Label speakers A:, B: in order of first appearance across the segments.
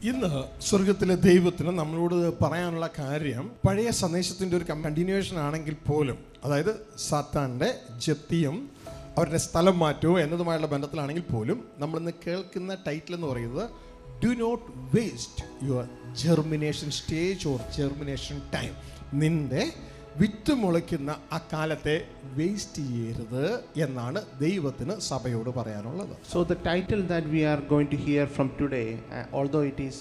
A: ഇന്ന് സ്വർഗത്തിലെ ദൈവത്തിന് നമ്മളോട് പറയാനുള്ള കാര്യം പഴയ സന്ദേശത്തിൻ്റെ ഒരു കണ്ടിന്യൂവേഷൻ ആണെങ്കിൽ പോലും, അതായത് സാത്താൻ്റെ ജപ്തിയും അവരുടെ സ്ഥലം മാറ്റവും എന്നതുമായുള്ള ബന്ധത്തിലാണെങ്കിൽ പോലും നമ്മളിന്ന് കേൾക്കുന്ന ടൈറ്റിൽ എന്ന് പറയുന്നത് do not waste your germination stage or germination time. നിന്റെ വിത്ത് മുളയ്ക്കുന്ന ആ കാലത്തെ വേസ്റ്റ് ചെയ്യരുത് എന്നാണ് ദൈവത്തിന് സഭയോട് പറയാനുള്ളത്.
B: So the title that we are going to hear from today, although it is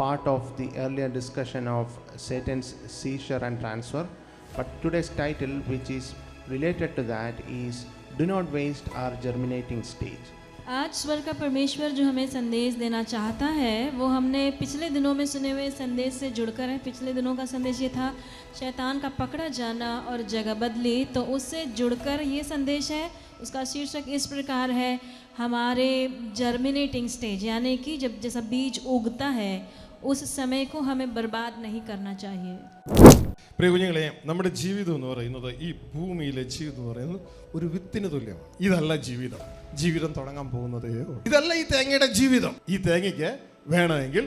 B: part of the earlier discussion of Satan's seizure and transfer, but today's title, which is related to that, is do not waste our germinating stage.
C: आज स्वर का परमेश्वर जो हमें संदेश देना चाहता है वो हमने पिछले दिनों में सुने हुए संदेश से जुड़कर है. पिछले दिनों का संदेश ये था शैतान का पकड़ा जाना और जगह बदली, तो उससे जुड़कर ये संदेश है. उसका शीर्षक इस प्रकार है, हमारे जर्मिनेटिंग स्टेज, यानी कि जब जैसा बीज उगता है उस समय को हमें बर्बाद नहीं करना चाहिए.
A: പ്രിയ കുഞ്ഞുങ്ങളെ, നമ്മുടെ ജീവിതം എന്ന് പറയുന്നത്, ഈ ഭൂമിയിലെ ജീവിതം എന്ന് പറയുന്നത് ഒരു വിത്തിന് തുല്യമാണ്. ഇതല്ല ജീവിതം. ജീവിതം തുടങ്ങാൻ പോകുന്നതേ ഉള്ളൂ. ഇതല്ല ഈ തേങ്ങയുടെ ജീവിതം. ഈ തേങ്ങയ്ക്ക് വേണമെങ്കിൽ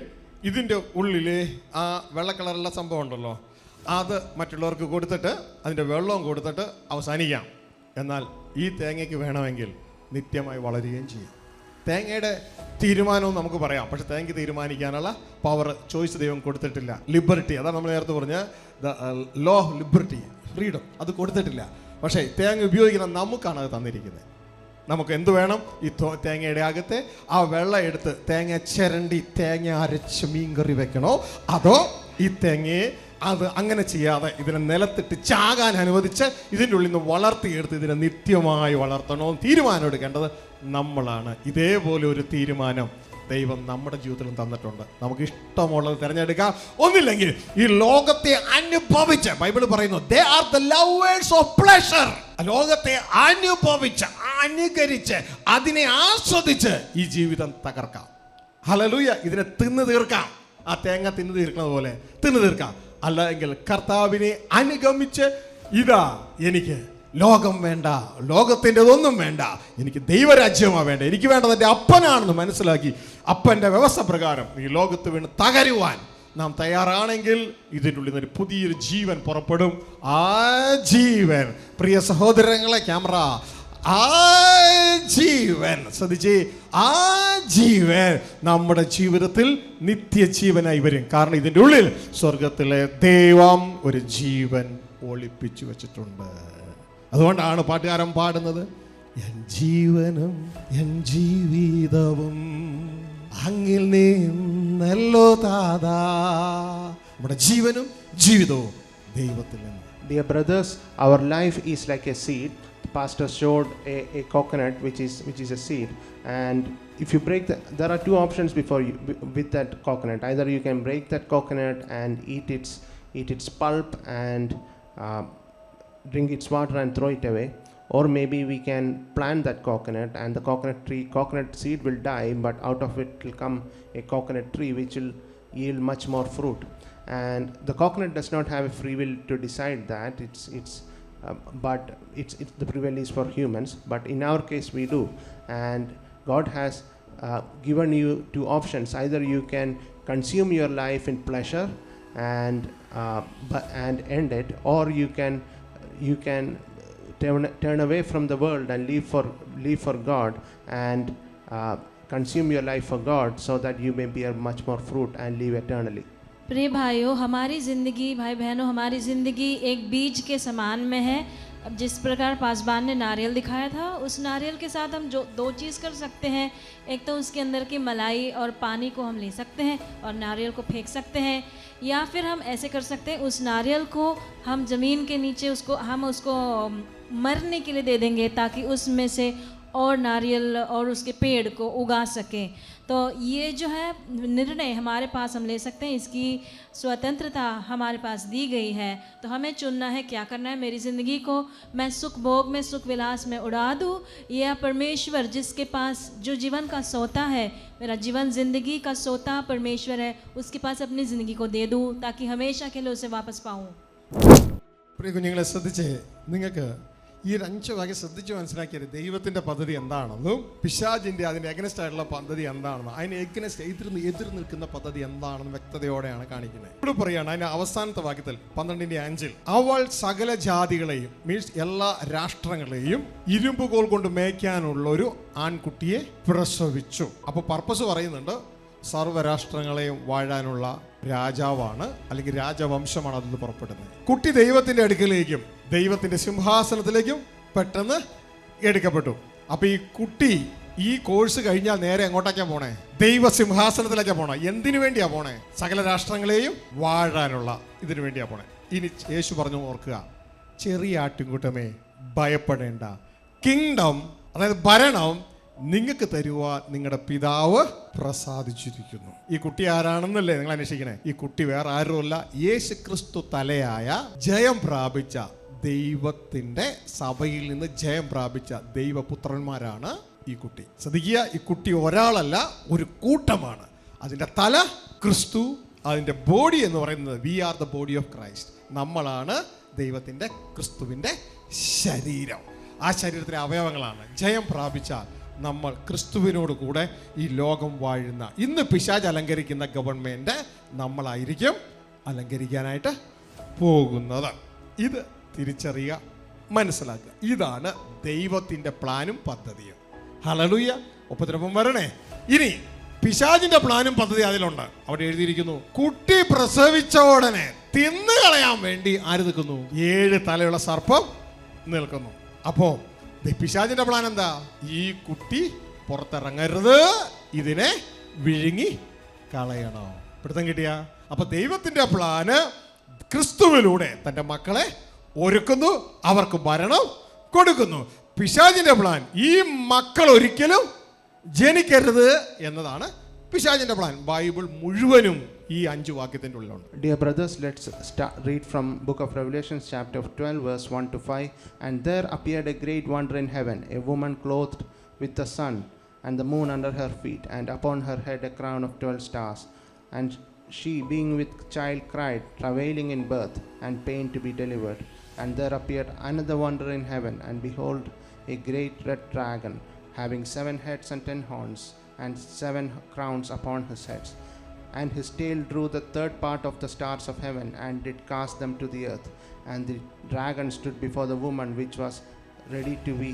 A: ഇതിൻ്റെ ഉള്ളിലെ ആ വെള്ള കളറുള്ള സംഭവം ഉണ്ടല്ലോ, അത് മറ്റുള്ളവർക്ക് കൊടുത്തിട്ട് അതിൻ്റെ വെള്ളവും കൊടുത്തിട്ട് അവസാനിക്കാം. എന്നാൽ ഈ തേങ്ങയ്ക്ക് വേണമെങ്കിൽ നിത്യമായി വളരുകയും ചെയ്യും. തേങ്ങയുടെ തീരുമാനവും നമുക്ക് പറയാം, പക്ഷെ തേങ്ങ തീരുമാനിക്കാനുള്ള പവർ, ചോയ്സ് ദൈവം കൊടുത്തിട്ടില്ല. ലിബർട്ടി, അതാണ് നമ്മൾ നേരത്തെ പറഞ്ഞ ലോ ഓഫ് ലിബർട്ടി, ഫ്രീഡം, അത് കൊടുത്തിട്ടില്ല. പക്ഷേ തേങ്ങ ഉപയോഗിക്കുന്ന നമുക്കാണ് അത് തന്നിരിക്കുന്നത്. നമുക്ക് എന്ത് വേണം? ഈ തേങ്ങയുടെ അകത്തെ ആ വെള്ളം എടുത്ത് തേങ്ങ ചിരണ്ടി തേങ്ങ അരച്ച് മീൻകറി വെക്കണോ, അതോ ഈ തേങ്ങയെ അത് അങ്ങനെ ചെയ്യാതെ ഇതിനെ നിലത്തിട്ട് ചാകാൻ അനുവദിച്ച് ഇതിൻ്റെ ഉള്ളിൽ നിന്ന് വളർത്തിയെടുത്ത് ഇതിനെ നിത്യമായി വളർത്തണോ തീരുമാനം എടുക്കേണ്ടത് നമ്മളാണ്. ഇതേപോലെ ഒരു തീരുമാനം ദൈവം നമ്മുടെ ജീവിതത്തിലും തന്നിട്ടുണ്ട്. നമുക്ക് ഇഷ്ടമുള്ളത് തിരഞ്ഞെടുക്കാം. ഒന്നില്ലെങ്കിൽ ഈ ലോകത്തെ അനുഭവിച്ച്, ബൈബിൾ പറയുന്നു they are the lovers of pleasure, ലോകത്തെ അനുഭവിച്ച് അനുകരിച്ച് അതിനെ ആസ്വദിച്ച് ഈ ജീവിതം തകർക്കാം. ഹല്ലേലൂയ. ഇതിനെ തിന്നു തീർക്കാം. ആ തേങ്ങ തിന്നു തീർക്കുന്നത് പോലെ തിന്നു തീർക്കാം. അല്ല എങ്കിൽ കർത്താവിനെ അനുഗമിച്ച്, ഇതാ എനിക്ക് ലോകം വേണ്ട, ലോകത്തിൻ്റെതൊന്നും വേണ്ട, എനിക്ക് ദൈവരാജ്യമാണ് വേണ്ട, എനിക്ക് വേണ്ടത് എൻ്റെ അപ്പനാണെന്ന് മനസ്സിലാക്കി അപ്പൻ്റെ വ്യവസ്ഥ പ്രകാരം ഈ ലോകത്ത് വീണ് തകരുവാൻ നാം തയ്യാറാണെങ്കിൽ ഇതിൻ്റെ ഉള്ളിൽ നിന്നൊരു പുതിയൊരു ജീവൻ പുറപ്പെടും. ആ ജീവൻ, പ്രിയ സഹോദരങ്ങളെ, ക്യാമറ, ആ ജീവൻ ശ്രദ്ധിച്ചേ, ആ ജീവൻ നമ്മുടെ ജീവിതത്തിൽ നിത്യജീവനായി വരും. കാരണം ഇതിൻ്റെ ഉള്ളിൽ സ്വർഗത്തിലെ ദൈവം ഒരു ജീവൻ ഒളിപ്പിച്ചു വെച്ചിട്ടുണ്ട്. അതുകൊണ്ടാണ് പാട്ടുകാരൻ പാടുന്നത്, എൻ ജീവനും എൻ ജീവിതവും അങ്ങിൽ നിന്നല്ലോ താതാ. നമ്മുടെ ജീവനും ജീവിതവും ദൈവത്തിൽ നിന്ന്.
B: Dear brothers, our life is like a seed. Pastor showed a coconut which is a seed, and if you break there are two options before you with that coconut. Either you can break that coconut and eat its pulp and drink its water and throw it away, or maybe we can plant that coconut and the coconut seed will die, but out of it will come a coconut tree which will yield much more fruit. And the coconut does not have a free will to decide that. But the free will is for humans, but in our case we do. And God has given you two options. Either you can consume your life in pleasure and end it, or you can turn away from the world and live for God and consume your life for God, so that you may bear much more fruit and live eternally.
C: प्रिय भाइयों, हमारी ज़िंदगी, भाई बहनों, हमारी ज़िंदगी एक बीज के समान में है. अब जिस प्रकार पासबान ने नारियल दिखाया था, उस नारियल के साथ हम जो दो चीज़ कर सकते हैं. एक तो उसके अंदर की मलाई और पानी को हम ले सकते हैं और नारियल को फेंक सकते हैं, या फिर हम ऐसे कर सकते हैं, उस नारियल को हम ज़मीन के नीचे उसको मरने के लिए दे देंगे, ताकि उसमें से और नारियल और उसके पेड़ को उगा सकें. तो ये जो है निर्णय हमारे पास हम ले सकते हैं. इसकी स्वतंत्रता हमारे पास दी गई है. तो हमें चुनना है क्या करना है. मेरी ज़िंदगी को मैं सुख भोग में, सुख विलास में उड़ा दूँ, या परमेश्वर जिसके पास जो जीवन का सोता है, मेरा जीवन ज़िंदगी का सोता परमेश्वर है, उसके पास अपनी ज़िंदगी को दे दूँ, ताकि हमेशा के लिए उसे वापस पाऊँ.
A: പ്രിയ കുഞ്ഞുങ്ങളെ, ശ്രദ്ധിച്ചേ, നിങ്ങൾക്ക് ഈ ഒരു 5 വാക്യം ശ്രദ്ധിച്ച് മനസ്സിലാക്കിയത് ദൈവത്തിന്റെ പദ്ധതി എന്താണെന്നും പിശാചിന്റെ അതിന്റെ എഗനസ്റ്റ് ആയിട്ടുള്ള പദ്ധതി എന്താണെന്നും അതിന് എഗനസ്റ്റ് എതിർ നിൽക്കുന്ന പദ്ധതി എന്താണെന്നും വ്യക്തതയോടെയാണ് കാണിക്കുന്നത്. ഇവിടെ പറയാണ് അതിന്റെ അവസാനത്തെ വാക്യത്തിൽ 12:5 അവൾ സകല ജാതികളെയും മീൻസ് എല്ലാ രാഷ്ട്രങ്ങളെയും ഇരുമ്പുകോൽ കൊണ്ട് മേയ്ക്കാനുള്ള ഒരു ആൺകുട്ടിയെ പ്രസവിച്ചു. അപ്പൊ പർപ്പസ് പറയുന്നുണ്ട് സർവ്വരാഷ്ട്രങ്ങളെയും വാഴാനുള്ള രാജാവാണ്, അല്ലെങ്കിൽ രാജവംശമാണ് അതിൽ പുറപ്പെടുന്നത്. കുട്ടി ദൈവത്തിന്റെ അടുക്കലേക്കും ദൈവത്തിന്റെ സിംഹാസനത്തിലേക്കും പെട്ടെന്ന് എടുക്കപ്പെട്ടു. അപ്പൊ ഈ കുട്ടി ഈ കോഴ്സ് കഴിഞ്ഞാൽ നേരെ എങ്ങോട്ടേക്കാ പോണേ? ദൈവ സിംഹാസനത്തിലേക്കാ പോണേ. എന്തിനു വേണ്ടിയാ പോണേ? സകല രാഷ്ട്രങ്ങളെയും വാഴാനുള്ള ഇതിനു വേണ്ടിയാ പോണേ. ഇനി യേശു പറഞ്ഞു, ഓർക്കുക, ചെറിയ ആട്ടിൻകൂട്ടമേ ഭയപ്പെടേണ്ട, കിങ്ഡം അതായത് ഭരണം നിങ്ങൾക്ക് തരുവാൻ നിങ്ങളുടെ പിതാവ് പ്രസാദിച്ചിരിക്കുന്നു. ഈ കുട്ടി ആരാണെന്നല്ലേ നിങ്ങൾ അന്വേഷിക്കണേ? ഈ കുട്ടി വേറെ ആരുമല്ല, യേശു ക്രിസ്തു തലയായ ജയം പ്രാപിച്ച ദൈവത്തിന്റെ സഭയിൽ നിന്ന് ജയം പ്രാപിച്ച ദൈവപുത്രന്മാരാണ് ഈ കുട്ടി. ശ്രദ്ധിക്കുക, ഈ കുട്ടി ഒരാളല്ല, ഒരു കൂട്ടമാണ്. അതിന്റെ തല ക്രിസ്തു, അതിന്റെ ബോഡി എന്ന് പറയുന്നത് we are the body of Christ. നമ്മളാണ് ദൈവത്തിന്റെ ക്രിസ്തുവിന്റെ ശരീരം. ആ ശരീരത്തിലെ അവയവങ്ങളാണ്. ജയം പ്രാപിച്ചാൽ നമ്മൾ ക്രിസ്തുവിനോട് കൂടെ ഈ ലോകം വാഴുന്ന ഇന്ന് പിശാച് അലങ്കരിക്കുന്ന ഗവൺമെന്റ് നമ്മളായിരിക്കും അലങ്കരിക്കാനായിട്ട് പോകുന്നത്. ഇത് തിരിച്ചറിയുക, മനസ്സിലാക്കുക. ഇതാണ് ദൈവത്തിന്റെ പ്ലാനും പദ്ധതിയും. ഹല്ലേലൂയ. ഒപ്പത്തിനൊപ്പം വരണേ. ഇനി പിശാചിന്റെ പ്ലാനും പദ്ധതി അതിലുണ്ട്. അവിടെ എഴുതിയിരിക്കുന്നു, കുട്ടി പ്രസവിച്ച ഉടനെ തിന്നു കളയാൻ വേണ്ടി ആര് നിൽക്കുന്നു? 7 തലയുള്ള സർപ്പം നിൽക്കുന്നു. അപ്പോ പിശാചിന്റെ പ്ലാൻ എന്താ? ഈ കുട്ടി പുറത്തിറങ്ങരുത്, ഇതിനെ വിഴുങ്ങി കളയണം. പിടുത്തം കിട്ടിയ? അപ്പൊ ദൈവത്തിന്റെ പ്ലാന് ക്രിസ്തുവിലൂടെ തന്റെ മക്കളെ ഒരുക്കുന്നു, അവർക്ക് ഭരണം കൊടുക്കുന്നു. പിശാചിന്റെ പ്ലാൻ ഈ മക്കൾ ഒരിക്കലും ജനിക്കരുത് എന്നതാണ് പിശാചിന്റെ പ്ലാൻ. ബൈബിൾ മുഴുവനും ഈ 5 വാക്യത്തിന്റെ ഉള്ളിലുണ്ട്.
B: Dear brothers, let's read from book of Revelation chapter 12 verse 1 to 5. And there appeared a great wonder in heaven, a woman clothed with the sun and the moon under her feet, and upon her head a crown of 12 stars. And she, being with child, cried, travailing in birth and pain to be delivered. And there appeared another wonder in heaven, and behold, a great red dragon, having 7 heads and 10 horns, and 7 crowns upon his heads. And his tail drew the 3rd part of the stars of heaven, and did cast them to the earth. And the dragon stood before the woman which was ready to be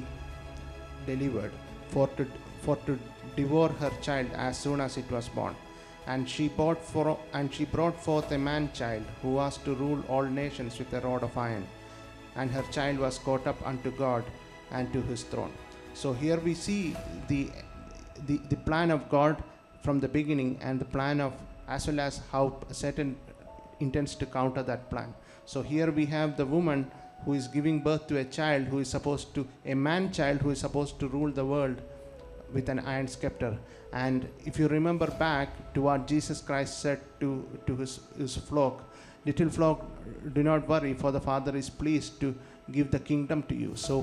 B: delivered, for to devour her child as soon as it was born. And she brought forth a man child, who was to rule all nations with a rod of iron. And her child was caught up unto God and to his throne. So here we see the plan of God from the beginning, and the plan of, as well as how Satan intends to counter that plan. So here we have the woman who is giving birth to a child who is supposed to, a man child who is supposed to rule the world with an iron scepter. And if you remember back to what Jesus Christ said to his flock, little flock, do not worry, for the Father is pleased to give the kingdom to you. So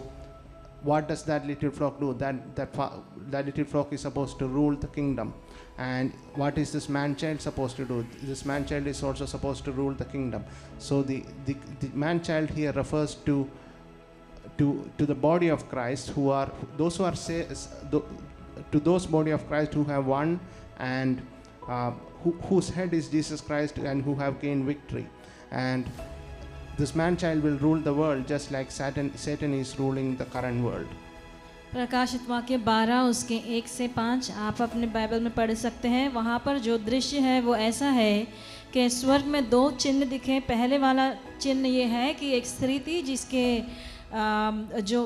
B: what does that little flock do? That little flock is supposed to rule the kingdom. And what is this man child supposed to do? This man child is also supposed to rule the kingdom. So the man child here refers to the body of Christ, who are those who are to those body of Christ who have won, and whose head is Jesus Christ, and who have gained victory. And this man child will rule the world just like Satan is ruling the current world.
C: प्रकाशित वाक्य 12 उसके 1 से 5 आप अपने Bible में पढ़ सकते हैं। वहाँ पर जो दृश्य है वो ऐसा है कि स्वर्ग में 2 चिन्ह दिखे। पहले वाला चिन्ह ये है कि एक स्त्री थी जिसके जो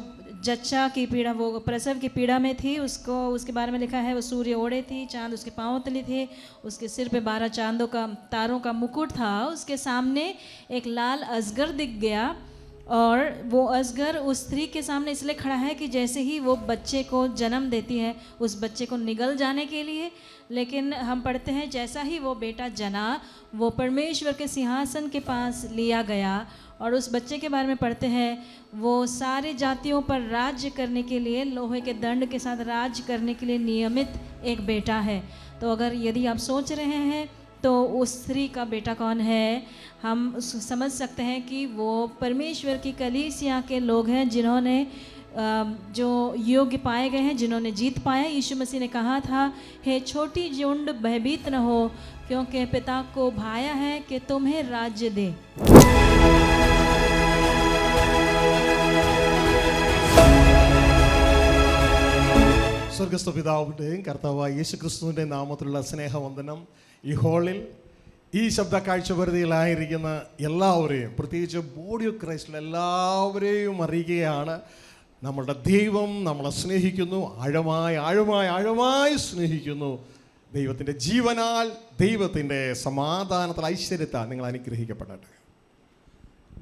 C: जच्चा की पीड़ा, वो प्रसव की पीड़ा में थी, उसके बारे में लिखा है वो सूर्य ओढ़े थी, चांद उसके पांव तले थे, उसके सिर पे 12 चांदों का तारों का मुकुट था। उसके सामने एक लाल अजगर दिख गया, और वो अजगर उस स्त्री के सामने इसलिए खड़ा है कि जैसे ही वो बच्चे को जन्म देती है, उस बच्चे को निगल जाने के लिए। लेकिन हम पढ़ते हैं जैसा ही वो बेटा जना, वो परमेश्वर के सिंहासन के पास लिया गया, और उस बच्चे के बारे में पढ़ते हैं वो सारे जातियों पर राज्य करने के लिए, लोहे के दंड के साथ राज्य करने के लिए नियमित एक बेटा है। तो अगर यदि आप सोच रहे हैं तो उस स्त्री का बेटा कौन है, हम समझ सकते हैं कि वो परमेश्वर की कलीसिया के लोग हैं जिन्होंने जो योग्य पाए गए हैं, जिन्होंने जीत पाया। यीशु मसीह ने कहा था, हे छोटी झुंड भयभीत न हो, क्योंकि पिता को भाया है कि तुम्हें राज्य दे।
A: സ്വർഗസ്ഥ പിതാവിൻ്റെയും കർത്താവായ യേശു ക്രിസ്തുവിൻ്റെ നാമത്തിലുള്ള സ്നേഹവന്ദനം. ഈ ഹാളിൽ ഈ ശബ്ദ കാഴ്ചപരിധിയിലായിരിക്കുന്ന എല്ലാവരെയും, പ്രത്യേകിച്ച് ബോഡി ഓഫ് ക്രൈസ്റ്റിൽ എല്ലാവരെയും അറിയുകയാണ്. നമ്മളുടെ ദൈവം നമ്മളെ സ്നേഹിക്കുന്നു, ആഴമായി സ്നേഹിക്കുന്നു. ദൈവത്തിൻ്റെ ജീവനാൽ, ദൈവത്തിൻ്റെ സമാധാനത്തിൽ, ഐശ്വര്യത്താൽ നിങ്ങൾ അനുഗ്രഹിക്കപ്പെടട്ടെ.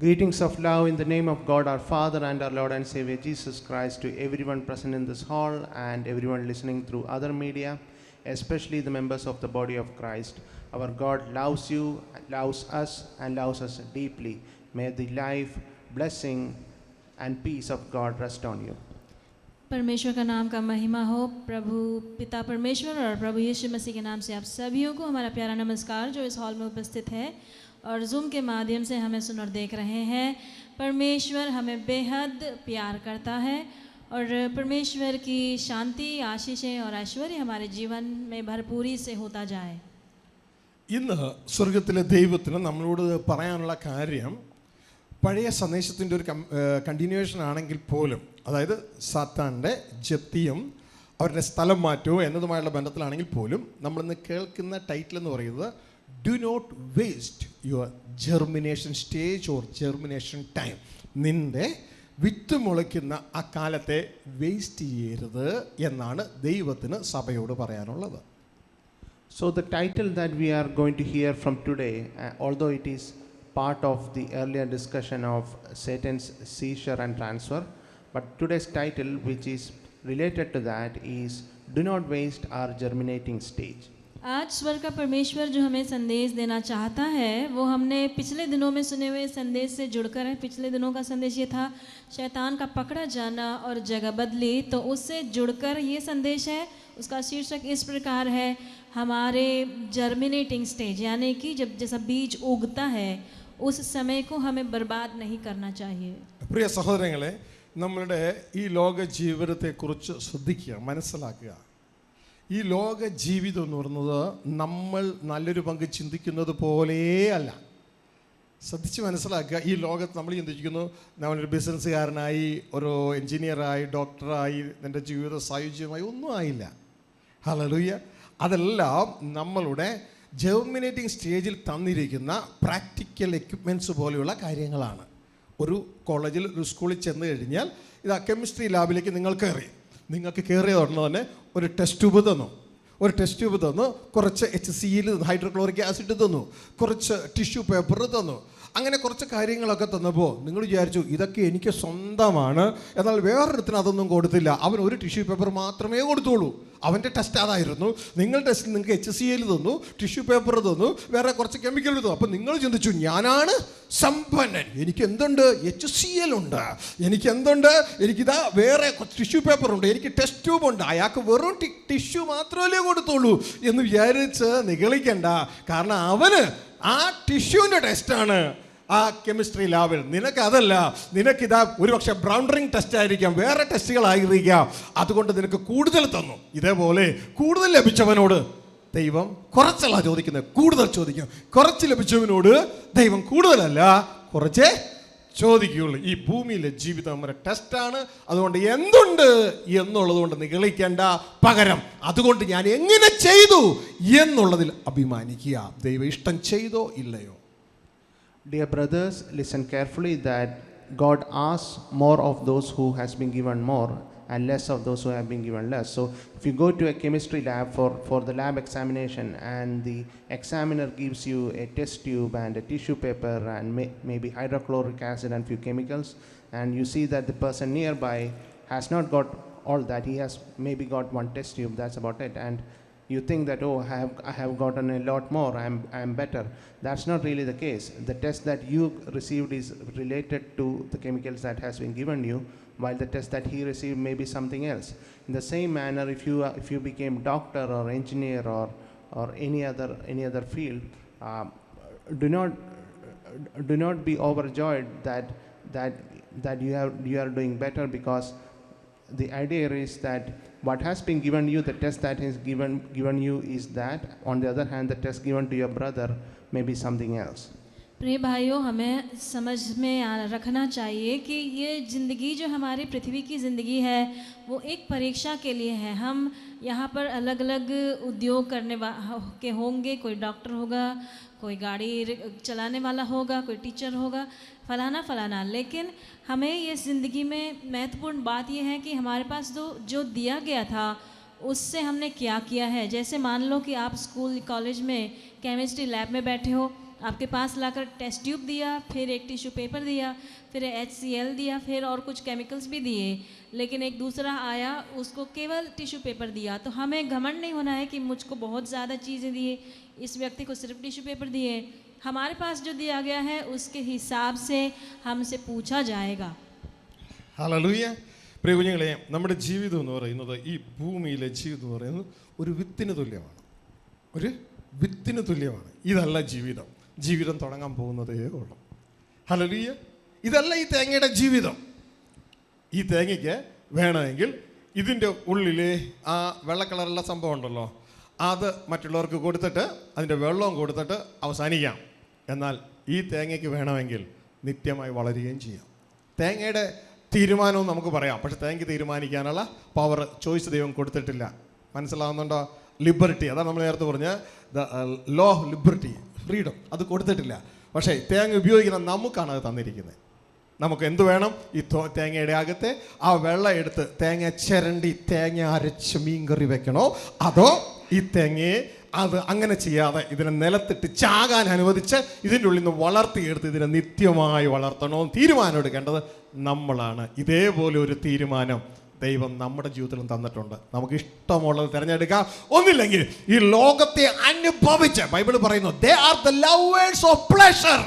B: Greetings of love in the name of God our Father and our Lord and Savior Jesus Christ to everyone present in this hall and everyone listening through other media, especially the members of the body of Christ. Our God loves you, loves us and loves us deeply. May the life, blessing and peace of God rest on you.
C: परमेश्वर का नाम का महिमा हो। प्रभु पिता परमेश्वर और प्रभु यीशु मसीह के नाम से आप सभी को हमारा प्यारा नमस्कार जो इस हॉल में उपस्थित है और जूम के माध्यम से हमें सुन और देख रहे हैं। परमेश्वर हमें बेहद प्यार करता है और परमेश्वर की शांति, आशीषें और ऐश्वर्य हमारे जीवन में भरपूरी से होता जाए।
A: ഇന്ന് സ്വർഗത്തിലെ ദൈവത്തിന് നമ്മളോട് പറയാനുള്ള കാര്യം പഴയ സന്ദേശത്തിൻ്റെ ഒരു കണ്ടിന്യൂവേഷൻ ആണെങ്കിൽ പോലും, അതായത് സാത്താൻ്റെ ജപ്തിയും അവരുടെ സ്ഥലം മാറ്റവും എന്നതുമായുള്ള ബന്ധത്തിലാണെങ്കിൽ പോലും, നമ്മളിന്ന് കേൾക്കുന്ന ടൈറ്റിൽ എന്ന് പറയുന്നത് do not waste your germination stage or germination time. നിൻ്റെ വിത്ത് മുളയ്ക്കുന്ന ആ കാലത്തെ വേസ്റ്റ് ചെയ്യരുത് എന്നാണ് ദൈവത്തിന് സഭയോട് പറയാനുള്ളത്.
B: So the title that we are going to hear from today, although it is part of the earlier discussion of Satan's seizure and transfer, but today's title, which is related to that, is do not waste our germinating stage.
C: आज स्वर्ग का परमेश्वर जो हमें संदेश देना चाहता है वो हमने पिछले दिनों में सुने हुए संदेश से जुड़कर है। पिछले दिनों का संदेश ये था शैतान का पकड़ा जाना और जगह बदली, तो उससे जुड़कर ये संदेश है। उसका शीर्षक इस प्रकार है, हमारे जर्मिनेटिंग स्टेज, यानी कि जब जैसा बीज उगता है उस समय को हमें बर्बाद नहीं करना चाहिए।
A: പ്രിയ സഹോദരങ്ങളെ, നമ്മളുടെ ഈ ലോക ജീവിതത്തെക്കുറിച്ച് ശ്രദ്ധിക്കുക, മനസ്സിലാക്കുക. ഈ ലോക ജീവിതം എന്ന് പറയുന്നത് നമ്മൾ നല്ലൊരു പങ്ക് ചിന്തിക്കുന്നത് പോലെയേ അല്ല. ശ്രദ്ധിച്ച് മനസ്സിലാക്കുക. ഈ ലോകത്ത് നമ്മൾ ചിന്തിക്കുന്നു, നമ്മളൊരു ബിസിനസ്സുകാരനായി, ഒരു എൻജിനീയറായി, ഡോക്ടറായി, നിൻ്റെ ജീവിതം സായുജ്യമായി ഒന്നും ആയില്ല. ഹല്ലേലൂയ. അതെല്ലാം നമ്മളുടെ ജെർമിനേറ്റിംഗ് സ്റ്റേജിൽ തന്നിരിക്കുന്ന പ്രാക്ടിക്കൽ എക്യുപ്മെൻറ്റ്സ് പോലെയുള്ള കാര്യങ്ങളാണ്. ഒരു കോളേജിൽ, ഒരു സ്കൂളിൽ ചെന്ന് കഴിഞ്ഞാൽ, ഇതാ കെമിസ്ട്രി ലാബിലേക്ക് നിങ്ങൾക്ക് കയറിയ ഉടനെ തന്നെ ഒരു ടെസ്റ്റ് ട്യൂബ് തന്നു, കുറച്ച് HCl ഹൈഡ്രോക്ലോറിക് ആസിഡ് തന്നു, കുറച്ച് ടിഷ്യൂ പേപ്പർ തന്നു. അങ്ങനെ കുറച്ച് കാര്യങ്ങളൊക്കെ തന്നപ്പോൾ നിങ്ങൾ വിചാരിച്ചു ഇതൊക്കെ എനിക്ക് സ്വന്തമാണ്. എന്നാൽ വേറൊരുത്തിന് അതൊന്നും കൊടുത്തില്ല. അവൻ ഒരു ടിഷ്യൂ പേപ്പർ മാത്രമേ കൊടുത്തുള്ളൂ. അവൻ്റെ ടെസ്റ്റ് അതായിരുന്നു. നിങ്ങൾ ടെസ്റ്റിൽ നിങ്ങൾക്ക് HCl തന്നു, ടിഷ്യൂ പേപ്പർ തന്നു, വേറെ കുറച്ച് കെമിക്കൽ തന്നു. അപ്പം നിങ്ങൾ ചിന്തിച്ചു ഞാനാണ് സമ്പന്നൻ, എനിക്ക് എന്തുണ്ട്, HCl ഉണ്ട്, എനിക്ക് എന്തുണ്ട്, എനിക്കിതാ വേറെ ടിഷ്യൂ പേപ്പർ ഉണ്ട്, എനിക്ക് ടെസ്റ്റ് ട്യൂബ് ഉണ്ട്. അയാൾക്ക് വെറും ടിഷ്യൂ മാത്രമല്ലേ കൊടുത്തുള്ളൂ എന്ന് വിചാരിച്ച് നിഗളിക്കണ്ട. കാരണം അവന് ആ ടിഷ്യൂവിൻ്റെ ടെസ്റ്റാണ് ആ കെമിസ്ട്രി ലാബിൽ. നിനക്കതല്ല, നിനക്കിതാ ഒരുപക്ഷെ ബ്രൗൺ റിംഗ് ടെസ്റ്റ് ആയിരിക്കാം, വേറെ ടെസ്റ്റുകളായിരിക്കാം. അതുകൊണ്ട് നിനക്ക് കൂടുതൽ തന്നു. ഇതേപോലെ കൂടുതൽ ലഭിച്ചവനോട് ദൈവം കുറച്ചല്ല ചോദിക്കുന്നത്, കൂടുതൽ ചോദിക്കും. കുറച്ച് ലഭിച്ചവനോട് ദൈവം കൂടുതലല്ല, കുറച്ചേ ചോദിക്കുകയുള്ളൂ. ഈ ഭൂമിയിലെ ജീവിതം നമ്മുടെ ടെസ്റ്റാണ്. അതുകൊണ്ട് എന്തുണ്ട് എന്നുള്ളത് കൊണ്ട് നിഗളിക്കേണ്ട, പകരം അതുകൊണ്ട് ഞാൻ എങ്ങനെ ചെയ്തു എന്നുള്ളതിൽ അഭിമാനിക്കുക. ദൈവം ഇഷ്ടം ചെയ്തോ ഇല്ലയോ?
B: Dear brothers, listen carefully that God asks more of those who has been given more and less of those who have been given less. So if you go to a chemistry lab for the lab examination and the examiner gives you a test tube and a tissue paper and maybe hydrochloric acid and few chemicals, and you see that the person nearby has not got all that, he has maybe got one test tube, that's about it, and you think that, oh, I have gotten a lot more, I am better. That's not really the case. The test that you received is related to the chemicals that has been given you, while the test that he received may be something else. In the same manner, if you became doctor or engineer any other field, do not be overjoyed that you are doing better, because the idea is that what has been given you, the test that is given you is that. On the other hand, the test given to your brother may be something else.
C: प्रिय भाइयों, हमें समझ में रखना चाहिए कि ये ज़िंदगी जो हमारी पृथ्वी की ज़िंदगी है वो एक परीक्षा के लिए है। हम यहाँ पर अलग अलग उद्योग करने के होंगे, कोई डॉक्टर होगा, कोई गाड़ी चलाने वाला होगा, कोई टीचर होगा, फलाना। लेकिन हमें ये ज़िंदगी में महत्वपूर्ण बात यह है कि हमारे पास जो दिया गया था उससे हमने क्या किया है। जैसे मान लो कि आप स्कूल कॉलेज में केमिस्ट्री लैब में बैठे हो, आपके पास लाकर टेस्ट ट्यूब दिया, फिर एक टिश्यू पेपर दिया, फिर HCl दिया, फिर और कुछ केमिकल्स भी दिए, लेकिन एक दूसरा आया उसको केवल टिश्यू पेपर दिया। तो हमें घमंड नहीं होना है कि मुझको बहुत ज़्यादा चीज़ें दिए, इस व्यक्ति को सिर्फ टिश्यू पेपर दिए। हमारे पास जो दिया गया है उसके हिसाब से हमसे पूछा जाएगा।
A: ഹല്ലേലൂയ. പ്രിയ കുഞ്ഞുങ്ങളെ, നമ്മുടെ ജീവിതം എന്ന് പറയുന്നത്, ഈ ഭൂമിയിലെ ജീവിതം എന്ന് പറയുന്നത് ഒരു വിത്തിന് തുല്യമാണ്. ഒരു വിത്തിന് തുല്യമാണ്. ഇതല്ല ജീവിതം. ജീവിതം തുടങ്ങാൻ പോകുന്നതേ ഉള്ളൂ. ഹല്ലേലൂയ. ഇതല്ല ഈ തേങ്ങയുടെ ജീവിതം. ഈ തേങ്ങയ്ക്ക് വേണമെങ്കിൽ ഇതിൻ്റെ ഉള്ളിലെ ആ വെള്ള കളറുള്ള സംഭവം ഉണ്ടല്ലോ, അത് മറ്റുള്ളവർക്ക് കൊടുത്തിട്ട് അതിൻ്റെ വെള്ളവും കൊടുത്തിട്ട് അവസാനിക്കാം. എന്നാൽ ഈ തേങ്ങയ്ക്ക് വേണമെങ്കിൽ നിത്യമായി വളരുകയും ചെയ്യാം. തേങ്ങയുടെ തീരുമാനവും നമുക്ക് പറയാം, പക്ഷെ തേങ്ങ തീരുമാനിക്കാനുള്ള പവർ, ചോയ്സ് ദൈവം കൊടുത്തിട്ടില്ല. മനസ്സിലാവുന്നുണ്ടോ? ലിബർട്ടി, അതാണ് നമ്മൾ നേരത്തെ പറഞ്ഞ ലോ ഓഫ് ലിബർട്ടി, ഫ്രീഡം, അത് കൊടുത്തിട്ടില്ല. പക്ഷേ തേങ്ങ ഉപയോഗിക്കുന്ന നമുക്കാണ് അത് തന്നിരിക്കുന്നത്. നമുക്ക് എന്ത് വേണം? ഈ തേങ്ങയുടെ അകത്തെ ആ വെള്ളം എടുത്ത് തേങ്ങ ചിരണ്ടി തേങ്ങ അരച്ച് മീൻകറി വെക്കണോ, അതോ ഈ തേങ്ങയെ അത് അങ്ങനെ ചെയ്യാതെ ഇതിനെ നിലത്തിട്ട് ചാകാൻ അനുവദിച്ച് ഇതിൻ്റെ ഉള്ളിൽ നിന്ന് വളർത്തിയെടുത്ത് ഇതിനെ നിത്യമായി വളർത്തണോ തീരുമാനം എടുക്കേണ്ടത് നമ്മളാണ്. ഇതേപോലെ ഒരു തീരുമാനം ദൈവം നമ്മുടെ ജീവിതത്തിലും തന്നിട്ടുണ്ട്. നമുക്ക് ഇഷ്ടമുള്ളത് തിരഞ്ഞെടുക്കാം. ഒന്നില്ലെങ്കിൽ ഈ ലോകത്തെ അനുഭവിച്ച്, ബൈബിൾ പറയുന്നു, they are the lovers of pleasure.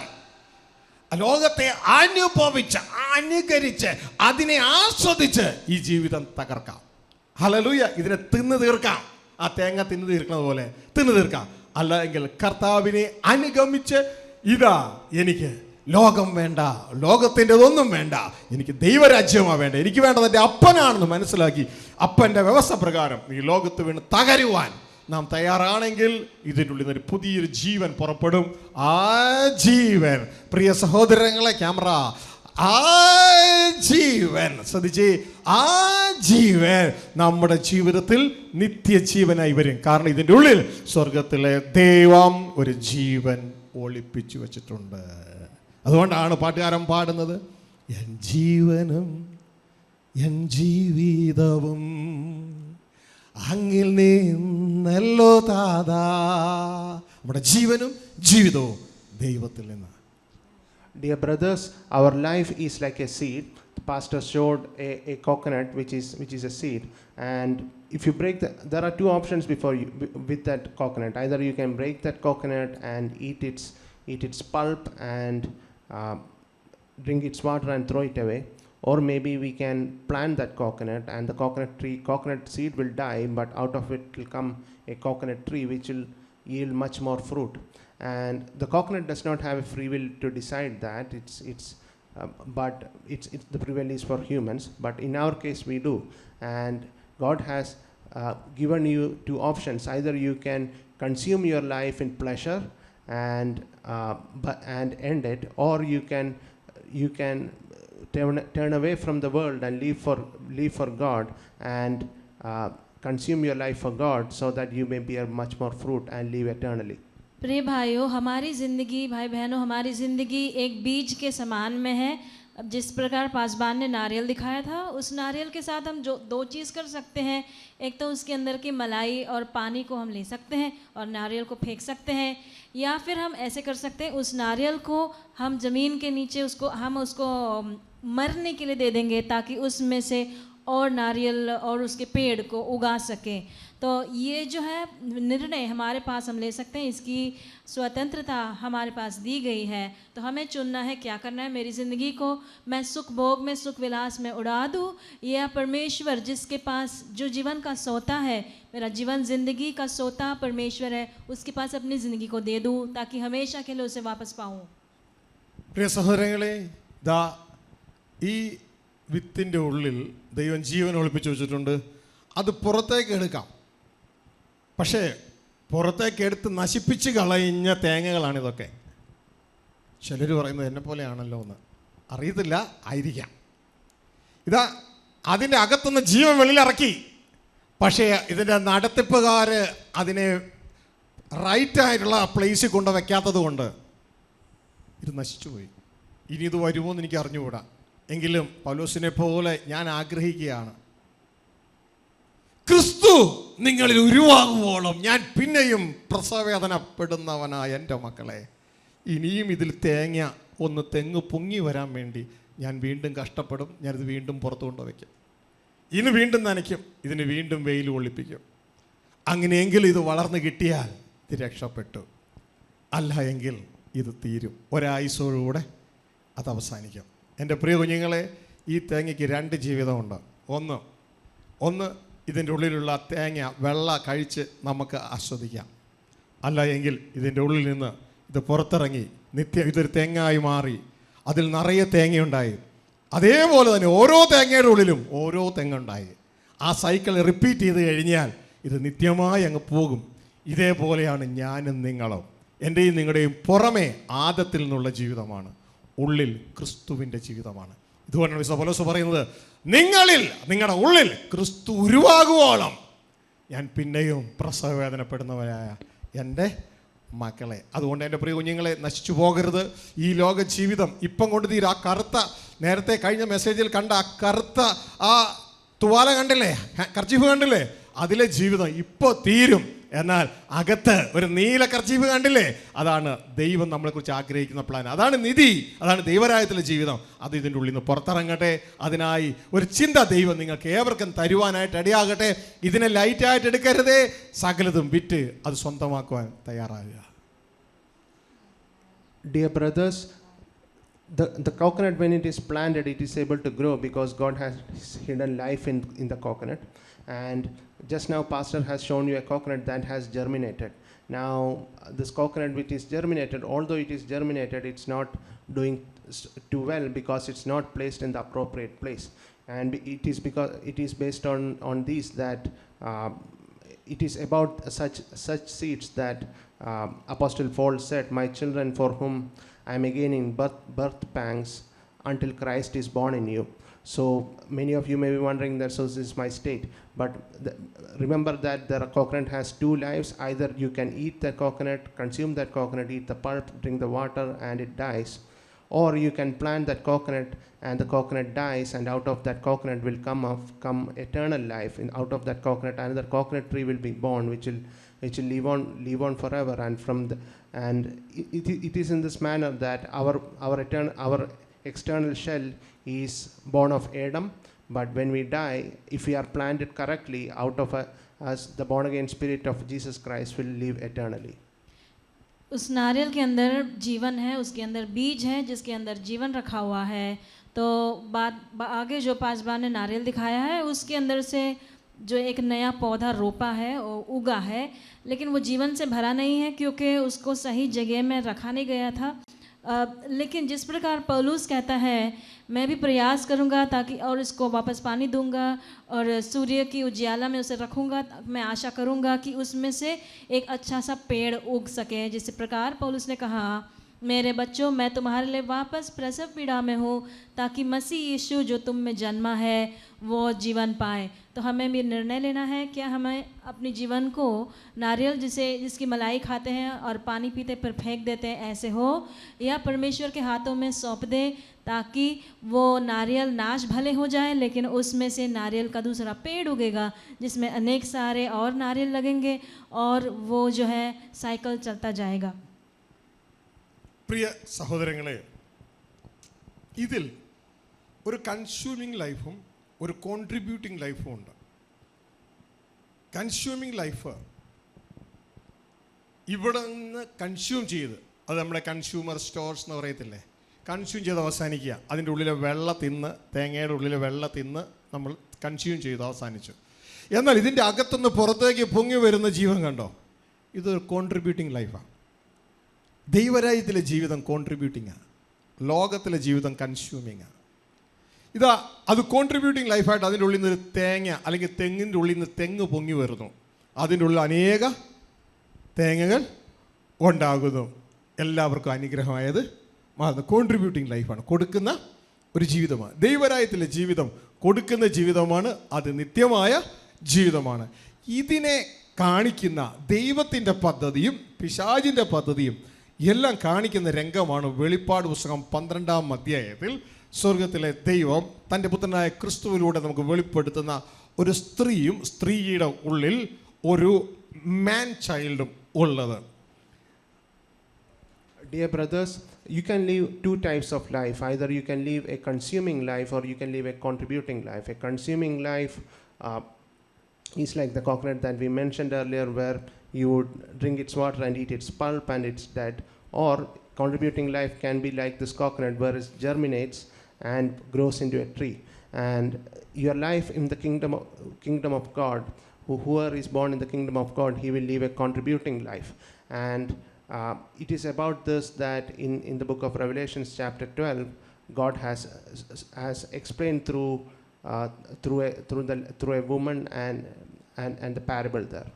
A: ലോകത്തെ അനുഭവിച്ച് അനുകരിച്ച് അതിനെ ആസ്വദിച്ച് ഈ ജീവിതം തകർക്കാം. ഹല്ലേലൂയ. ഇതിനെ തിന്നു തീർക്കാം. ആ തേങ്ങ തിന്നു തീർക്കുന്നത് പോലെ തിന്നു തീർക്കാം. അല്ലെങ്കിൽ കർത്താവിനെ അനുഗമിച്ച്, ഇതാ എനിക്ക് ലോകം വേണ്ട, ലോകത്തിൻ്റെതൊന്നും വേണ്ട, എനിക്ക് ദൈവരാജ്യമാണ് വേണ്ട, എനിക്ക് വേണ്ടത് എൻ്റെ അപ്പനാണെന്ന് മനസ്സിലാക്കി അപ്പൻ്റെ വ്യവസ്ഥ പ്രകാരം ഈ ലോകത്ത് വീണ് തകരുവാൻ നാം തയ്യാറാണെങ്കിൽ ഇതിൻ്റെ ഉള്ളിൽ നിന്നൊരു പുതിയൊരു ജീവൻ പുറപ്പെടും. ആ ജീവൻ, പ്രിയ സഹോദരങ്ങളെ, ക്യാമറ, ആ ജീവൻ ശ്രദ്ധിച്ചേ, ആ ജീവൻ നമ്മുടെ ജീവിതത്തിൽ നിത്യജീവനായി വരും. കാരണം ഇതിൻ്റെ ഉള്ളിൽ സ്വർഗത്തിലെ ദൈവം ഒരു ജീവൻ ഒളിപ്പിച്ചു വെച്ചിട്ടുണ്ട്. അതുകൊണ്ടാണ് പാട്ടുകാരൻ പാടുന്നത്, എൻ ജീവനും എൻ ജീവിതവും അങ്ങിൽ നിന്നല്ലോ താതാ. നമ്മുടെ ജീവനും ജീവിതവും ദൈവത്തിൽ നിന്നാണ്.
B: Dear brothers, our life is like a seed. The pastor showed a coconut which is a seed, and if you break there are two options before you with that coconut. Either you can break that coconut and eat its pulp and drink its water and throw it away, or maybe we can plant that coconut and the coconut seed will die, but out of it will come a coconut tree which will yield much more fruit. And the coconut does not have a free will to decide that. But the free will is for humans. But in our case, we do. And God has given you two options. Either you can consume your life in pleasure and end it, or you can turn away from the world and live for God and consume your life for God, so that you may bear much more fruit and live eternally.
C: प्रिय भाइयों, हमारी ज़िंदगी, भाई बहनों, हमारी ज़िंदगी एक बीज के समान में है। अब जिस प्रकार पासबान ने नारियल दिखाया था, उस नारियल के साथ हम जो दो चीज़ कर सकते हैं। एक तो उसके अंदर की मलाई और पानी को हम ले सकते हैं और नारियल को फेंक सकते हैं, या फिर हम ऐसे कर सकते हैं, उस नारियल को हम ज़मीन के नीचे उसको मरने के लिए दे देंगे, ताकि उसमें से और नारियल और उसके पेड़ को उगा सकें। तो ये जो है निर्णय हमारे पास हम ले सकते हैं, इसकी स्वतंत्रता हमारे पास दी गई है। तो हमें चुनना है क्या करना है। मेरी ज़िंदगी को मैं सुख भोग में, सुख विलास में उड़ा दूँ, या परमेश्वर जिसके पास जो जीवन का सोता है, मेरा जीवन ज़िंदगी का सोता परमेश्वर है, उसके पास अपनी ज़िंदगी को दे दूँ ताकि हमेशा के लिए उसे वापस पाऊँ।
A: പ്രിയ സഹോദരങ്ങളെ, ദാ ഈ വിത്തിൻ്റെ ഉള്ളിൽ ദൈവം ജീവൻ ഒളിപ്പിച്ചു വെച്ചിട്ടുണ്ട്. അത് പുറത്തേക്ക് എടുക്കാം. പക്ഷേ പുറത്തേക്ക് എടുത്ത് നശിപ്പിച്ച് കളഞ്ഞ തേങ്ങകളാണിതൊക്കെ. ചിലർ പറയുന്നത് എന്നെ പോലെയാണല്ലോ എന്ന്. അറിയത്തില്ല, ആയിരിക്കാം. ഇതാ അതിൻ്റെ അകത്തുനിന്ന് ജീവൻ വെളിയിലിറക്കി. പക്ഷേ ഇതിൻ്റെ നടത്തിപ്പുകാർ അതിനെ റൈറ്റായിട്ടുള്ള പ്ലേസിൽ കൊണ്ട് വയ്ക്കാത്തത് കൊണ്ട് ഇത് നശിച്ചുപോയി. ഇനി ഇത് വരുമോ എന്ന് എനിക്ക് അറിഞ്ഞുകൂടാ. എങ്കിലും പൗലോസിനെ പോലെ ഞാൻ ആഗ്രഹിക്കുകയാണ്, ക്രിസ്തു നിങ്ങളിൽ ഉരുവാകുവോളം ഞാൻ പിന്നെയും പ്രസവവേദനപ്പെടുന്നവനായ എൻ്റെ മക്കളെ, ഇനിയും ഇതിൽ തെങ്ങ് പൊങ്ങി വരാൻ വേണ്ടി ഞാൻ വീണ്ടും കഷ്ടപ്പെടും. ഞാനിത് വീണ്ടും പുറത്തു കൊണ്ടുവയ്ക്കും. ഇതിന് വീണ്ടും നനയ്ക്കും, ഇതിന് വീണ്ടും വെയിൽ ഒളിപ്പിക്കും. അങ്ങനെയെങ്കിൽ ഇത് വളർന്നു കിട്ടിയാൽ ഇത് രക്ഷപ്പെട്ടു. അല്ല എങ്കിൽ ഇത് തീരും. ഒരായുസോടുകൂടെ അത് അവസാനിക്കും. എൻ്റെ പ്രിയ കുഞ്ഞുങ്ങളെ, ഈ തേങ്ങയ്ക്ക് 2 ജീവിതമുണ്ട്. ഒന്ന് ഇതിൻ്റെ ഉള്ളിലുള്ള തേങ്ങ വെള്ള കഴിച്ച് നമുക്ക് ആസ്വദിക്കാം. അല്ല എങ്കിൽ ഇതിൻ്റെ ഉള്ളിൽ നിന്ന് ഇത് പുറത്തിറങ്ങി ഇതൊരു തെങ്ങായി മാറി അതിൽ നിറയെ തേങ്ങയുണ്ടായി. അതേപോലെ തന്നെ ഓരോ തേങ്ങയുടെ ഉള്ളിലും ഓരോ തെങ്ങുണ്ടായി. ആ സൈക്കിൾ റിപ്പീറ്റ് ചെയ്ത് കഴിഞ്ഞാൽ ഇത് നിത്യമായി അങ്ങ് പോകും. ഇതേപോലെയാണ് ഞാനും നിങ്ങളും. എൻ്റെയും നിങ്ങളുടെയും പുറമേ ആദത്തിൽ നിന്നുള്ള ജീവിതമാണ്, ഉള്ളിൽ ക്രിസ്തുവിൻ്റെ ജീവിതമാണ്. ഇതുകൊണ്ടാണ് വിശുദ്ധ പൗലോസ് പറയുന്നത്, നിങ്ങളുടെ ഉള്ളിൽ ക്രിസ്തു ഉരുവാകുവോളം ഞാൻ പിന്നെയും പ്രസവവേദനപ്പെടുന്നവരായ എൻ്റെ മക്കളെ. അതുകൊണ്ട് എൻ്റെ പ്രിയ കുഞ്ഞുങ്ങളെ, നശിച്ചു പോകരുത്. ഈ ലോക ജീവിതം ഇപ്പം കൊണ്ട് തീരും. ആ കറുത്ത, നേരത്തെ കഴിഞ്ഞ മെസ്സേജിൽ കണ്ട ആ കറുത്ത ആ തുവാല കണ്ടില്ലേ, കർച്ചീഫ് കണ്ടില്ലേ, അതിലെ ജീവിതം ഇപ്പോൾ തീരും. എന്നാൽ അകത്ത് ഒരു നീല കർച്ചീഫ് കണ്ടില്ലേ, അതാണ് ദൈവം നമ്മളെക്കുറിച്ച് ആഗ്രഹിക്കുന്ന പ്ലാൻ. അതാണ് നിധി, അതാണ് ദൈവരായത്തിലെ ജീവിതം. അത് ഇതിൻ്റെ ഉള്ളിൽ നിന്ന് പുറത്തിറങ്ങട്ടെ. അതിനായി ഒരു ചിന്ത ദൈവം നിങ്ങൾക്ക് ഏവർക്കും തരുവാനായിട്ട് ഇടയാകട്ടെ. ഇതിനെ ലൈറ്റായിട്ട് എടുക്കരുതേ. സകലതും വിറ്റ് അത് സ്വന്തമാക്കുവാൻ തയ്യാറാകുക.
B: Dear brothers, the coconut, when it is planted, it is able to grow because God has hidden life in the coconut. And just now pastor has shown you a coconut that has germinated. Now this coconut which is germinated, although it is germinated, it's not doing too well because it's not placed in the appropriate place. And it is because it is based on these that it is about such seeds that Apostle Paul said, my children, for whom I am again in birth pangs until Christ is born in you. So many of you may be wondering that, so this is my state. But remember that the coconut has 2 lives. Either you can eat the coconut, consume that coconut, eat the pulp, drink the water, and it dies. Or you can plant that coconut and the coconut dies, and out of that coconut will come eternal life. And out of that coconut, another coconut tree will be born, which will live on forever. And it is in this manner that our external shell is born of Adam, but when we die, if we are planted correctly, out of us the born again spirit of Jesus Christ will live eternally.
C: उस नारियल के अंदर जीवन है, उसके अंदर बीज है जिसके अंदर जीवन रखा हुआ है। तो आगे जो पासबान ने नारियल दिखाया है, उसके अंदर से जो एक नया पौधा रोपा है, उगा है, लेकिन वो जीवन से भरा नहीं है क्योंकि उसको सही जगह में रखा नहीं गया था। लेकिन जिस प्रकार पौलुस कहता है, मैं भी प्रयास करूंगा ताकि, और इसको वापस पानी दूंगा और सूर्य की उजियाला में उसे रखूंगा, मैं आशा करूंगा कि उसमें से एक अच्छा सा पेड़ उग सके। जिस प्रकार पौलुस ने कहा, मेरे बच्चों, मैं तुम्हारे लिए वापस प्रसव पीड़ा में हूँ ताकि मसीह यीशु जो तुम में जन्मा है वो जीवन पाए। तो हमें भी निर्णय लेना है, क्या हमें अपने जीवन को नारियल जिसकी मलाई खाते हैं और पानी पीते पर फेंक देते हैं ऐसे हो, या परमेश्वर के हाथों में सौंप दें ताकि वो नारियल नाश भले हो जाए, लेकिन उसमें से नारियल का दूसरा पेड़ उगेगा जिसमें अनेक सारे और नारियल लगेंगे और वो जो है साइकिल चलता जाएगा।
A: പ്രിയ സഹോദരങ്ങളെ, ഇതിൽ ഒരു കൺസ്യൂമിങ് ലൈഫും ഒരു കോൺട്രിബ്യൂട്ടിംഗ് ലൈഫും ഉണ്ട്. കൺസ്യൂമിങ് ലൈഫ് ഇവിടെ നിന്ന് കൺസ്യൂം ചെയ്ത്, അത് നമ്മുടെ കൺസ്യൂമർ സ്റ്റോർസ് എന്ന് പറയത്തില്ലേ, കൺസ്യൂം ചെയ്ത് അവസാനിക്കുക. അതിൻ്റെ ഉള്ളിലെ വെള്ള തിന്ന്, തേങ്ങയുടെ ഉള്ളിലെ വെള്ള തിന്ന് നമ്മൾ കൺസ്യൂം ചെയ്ത് അവസാനിച്ചു. എന്നാൽ ഇതിൻ്റെ അകത്തുനിന്ന് പുറത്തേക്ക് പൊങ്ങി വരുന്ന ജീവൻ കണ്ടോ, ഇതൊരു കോൺട്രിബ്യൂട്ടിംഗ് ലൈഫാണ്. ദൈവരാജ്യത്തിലെ ജീവിതം കോൺട്രിബ്യൂട്ടിങ്ങാണ്, ലോകത്തിലെ ജീവിതം കൺസ്യൂമിങ്ങാണ്. ഇതാ അത് കോൺട്രിബ്യൂട്ടിംഗ് ലൈഫായിട്ട് അതിൻ്റെ ഉള്ളിൽ നിന്നൊരു തേങ്ങ അല്ലെങ്കിൽ തെങ്ങിൻ്റെ ഉള്ളിൽ നിന്ന് തെങ്ങ് പൊങ്ങി വരുന്നു. അതിൻ്റെ ഉള്ളിൽ അനേക തേങ്ങകൾ ഉണ്ടാകുന്നു. എല്ലാവർക്കും അനുഗ്രഹമായത് മാറുന്നു. കോൺട്രിബ്യൂട്ടിംഗ് ലൈഫാണ്, കൊടുക്കുന്ന ഒരു ജീവിതമാണ്. ദൈവരാജ്യത്തിലെ ജീവിതം കൊടുക്കുന്ന ജീവിതമാണ്, അത് നിത്യമായ ജീവിതമാണ്. ഇതിനെ കാണിക്കുന്ന ദൈവത്തിൻ്റെ പദ്ധതിയും പിശാചിൻ്റെ പദ്ധതിയും എല്ലാം കാണിക്കുന്ന രംഗമാണ് വെളിപ്പാട് പുസ്തകം 12-ാം അധ്യായത്തിൽ സ്വർഗത്തിലെ ദൈവം തൻ്റെ പുത്രനായ ക്രിസ്തുവിലൂടെ നമുക്ക് വെളിപ്പെടുത്തുന്ന ഒരു സ്ത്രീയും സ്ത്രീയുടെ ഉള്ളിൽ ഒരു മാൻ ചൈൽഡും ഉള്ളത്.
B: Dear brothers, you can live two types of life. Either you can live a consuming life or you can live a contributing life. A consuming life is like the coconut that we mentioned earlier, where you would drink its water and eat its pulp and it's dead. Or contributing life can be like this coconut, where it germinates and grows into a tree. And your life in the kingdom of God, whoever is born in the kingdom of God, he will live a contributing life. And it is about this that in the book of Revelation chapter 12, God has explained through a woman and the parable there.